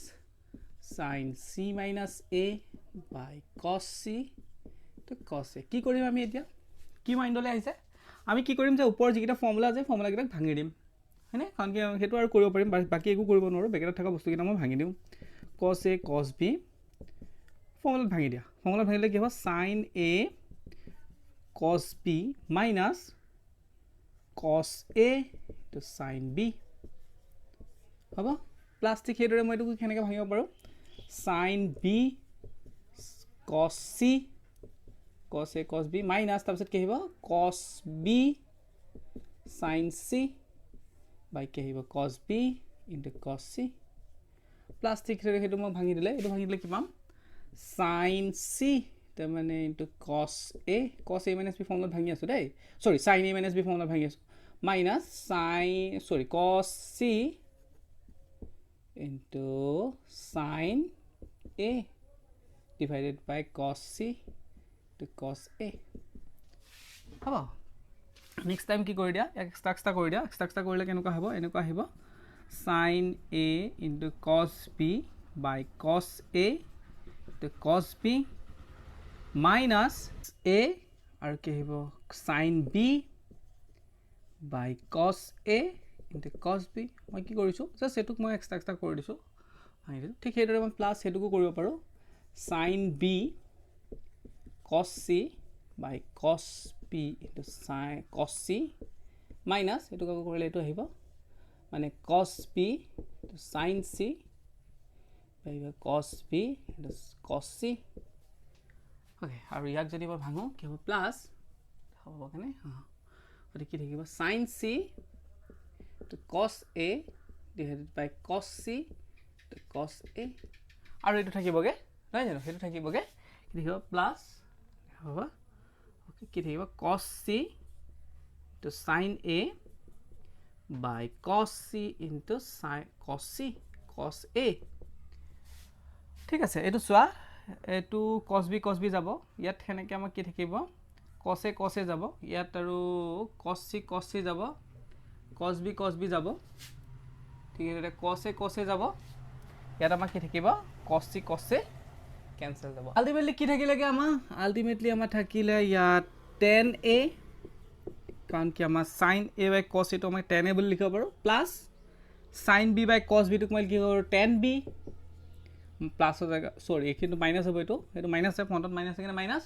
sin c minus a by cos c to cos a কি কৰিম আমি এতিয়া কি মাইন্ডলে আহিছে আমি কি কৰিম যে ওপৰ যিকিটা ফৰ্মুলা আছে ফৰ্মুলা কিটা ভাঙি দিম হয়নে কাৰণ কি হেতু আৰু কৰিব পাৰিম বাকি একো কৰিব নোৱাৰো বেকেটত থকা বস্তু কিটা মই ভাঙি দিম cos a cos b formula ভাঙি দিয়া ফৰ্মুলা ভাঙিলে কি হ'ব sin a cos b minus cos a to sin b হ'ব প্লাস্টিক হেদৰে মই এটো কেনেকৈ ভাঙিব পাৰো sin b cos c cos a cos b minus তাৰপিছত কি হ'ব cos b sin c by কি হ'ব cos b into cos c প্লাস্টিক হেদৰে হেতু মই ভাঙি দিলে এটো ভাঙি দিলে কি পাম sin c তাৰ মানে into cos a minus b formula ভাঙি আছো দেই সৰি sin a minus b formula ভাঙি আছো minus cos c into sin a divided by cos c to cos a হ'ব নেক্সট টাইম কি কৰি দিয়া এক্সট্ৰা কৰিলে কেনেকুৱা হ'ব এনেকুৱা আহিব sin a into cos b by cos a to cos b minus a আৰু কি আহিব sin b by cos a into cos b মই কি কৰিছো জাস্ট এটুক মই এক্সট্ৰা কৰি দিছো ঠিক হেদৰে মই প্লাস হেতুকো কৰিব পাৰো sin b cos c by cos b into sin cos c minus এটুক কৰিলে এটো আহিব মানে cos b into sin c by cos b into cos c okay আৰু ইয়াক যদি মই ভাঙো কি হ'ব প্লাস হ'ব কেনে ওতে কি থাকিব sin c to cos a divided by cos c to cos a আৰু এটো থাকিবগে নহয় জানো সেইটো থাকিবগৈ কি থাকিব প্লাছ হ'ব অ'কে কি থাকিব cos c to sin a by cos c into sin cos a ঠিক আছে এইটো চোৱা এইটো cos b যাব ইয়াত সেনেকৈ আমাৰ কি থাকিব cos a যাব ইয়াত আৰু cos c যাব cos b যাব ঠিক আছে cos a যাব ইয়াত আমাৰ কি থাকিব cos c কেনসেল যাব আলটিমেটলি কি থাকিলেগে আমাৰ আলটিমেটলি আমাৰ থাকিলে ইয়াত tan a কাৰণ কি আমাৰ sin a by cos a টো আমি tan a বুলি লিখিব পাৰোঁ plus sin b by cos b টোক মই কি কৰোঁ tan b প্লাছৰ জেগা সৰি এইটো মাইনাছ হ'ব এইটো মাইনাছ আছে ফ্ৰণ্টত মাইনাছ আছে কিনে মাইনাছ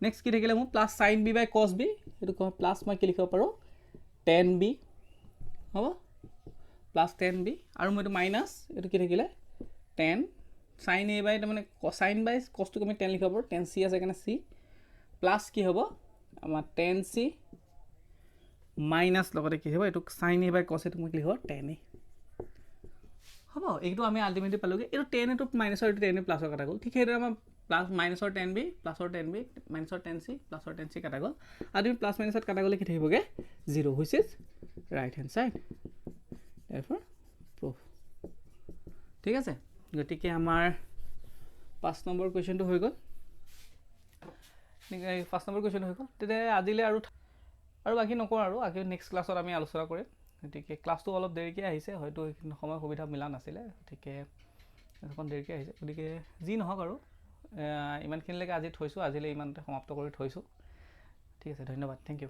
নেক্সট কি থাকিলে মোৰ plus sin b by cos b এইটো প্লাছ মই কি লিখিব পাৰোঁ tan b হ'ব প্লাছ tan b আৰু মই এইটো মাইনাছ এইটো কি থাকিলে tan sin a by মানে sin by cos টোক আমি tan লিখিব পাৰোঁ tan c আছে কাৰণে c প্লাছ কি হ'ব আমাৰ tan c মাইনাছ লগতে কি হ'ব এইটো sin a by cos a টোক মই লিখিব tan a হ'ব এইটো আমি আলটিমেটলি পালোগে এইটো tan a টো মাইনাছৰ এইটো tan a প্লাছৰ কাটা গ'ল ঠিক সেইদৰে আমাৰ প্লাছ মাইনাছৰ tan b প্লাছৰ tan b মাইনাছৰ tan c প্লাছৰ tan c কাটা গ'ল আৰু তুমি প্লাছ মাইনাছত কাটা গ'লে কি থাকিবগে 0 which is right hand side therefore proof ঠিক আছে গতিকে আমাৰ 5 নম্বৰ কোৱেশ্চনটো হৈ গ'ল নিকে 5 নম্বৰ কোৱেশ্চন হৈ গ'ল তেতে আজিলে আৰু বাকি নকওঁ আৰু আজি নেক্সট ক্লাছত আমি আলোচনা কৰিম গতিকে ক্লাছটো অলপ দেৰিকৈ আহিছে হয়তো সময় সুবিধা মিলা নাছিলে গতিকে এখন দেৰিকৈ আহিছে গতিকে যি নহওক আৰু ইমানখিনিলৈকে আজি থৈছোঁ আজিলৈ ইমানতে সমাপ্ত কৰি থৈছোঁ ঠিক আছে ধন্যবাদ থেংক ইউ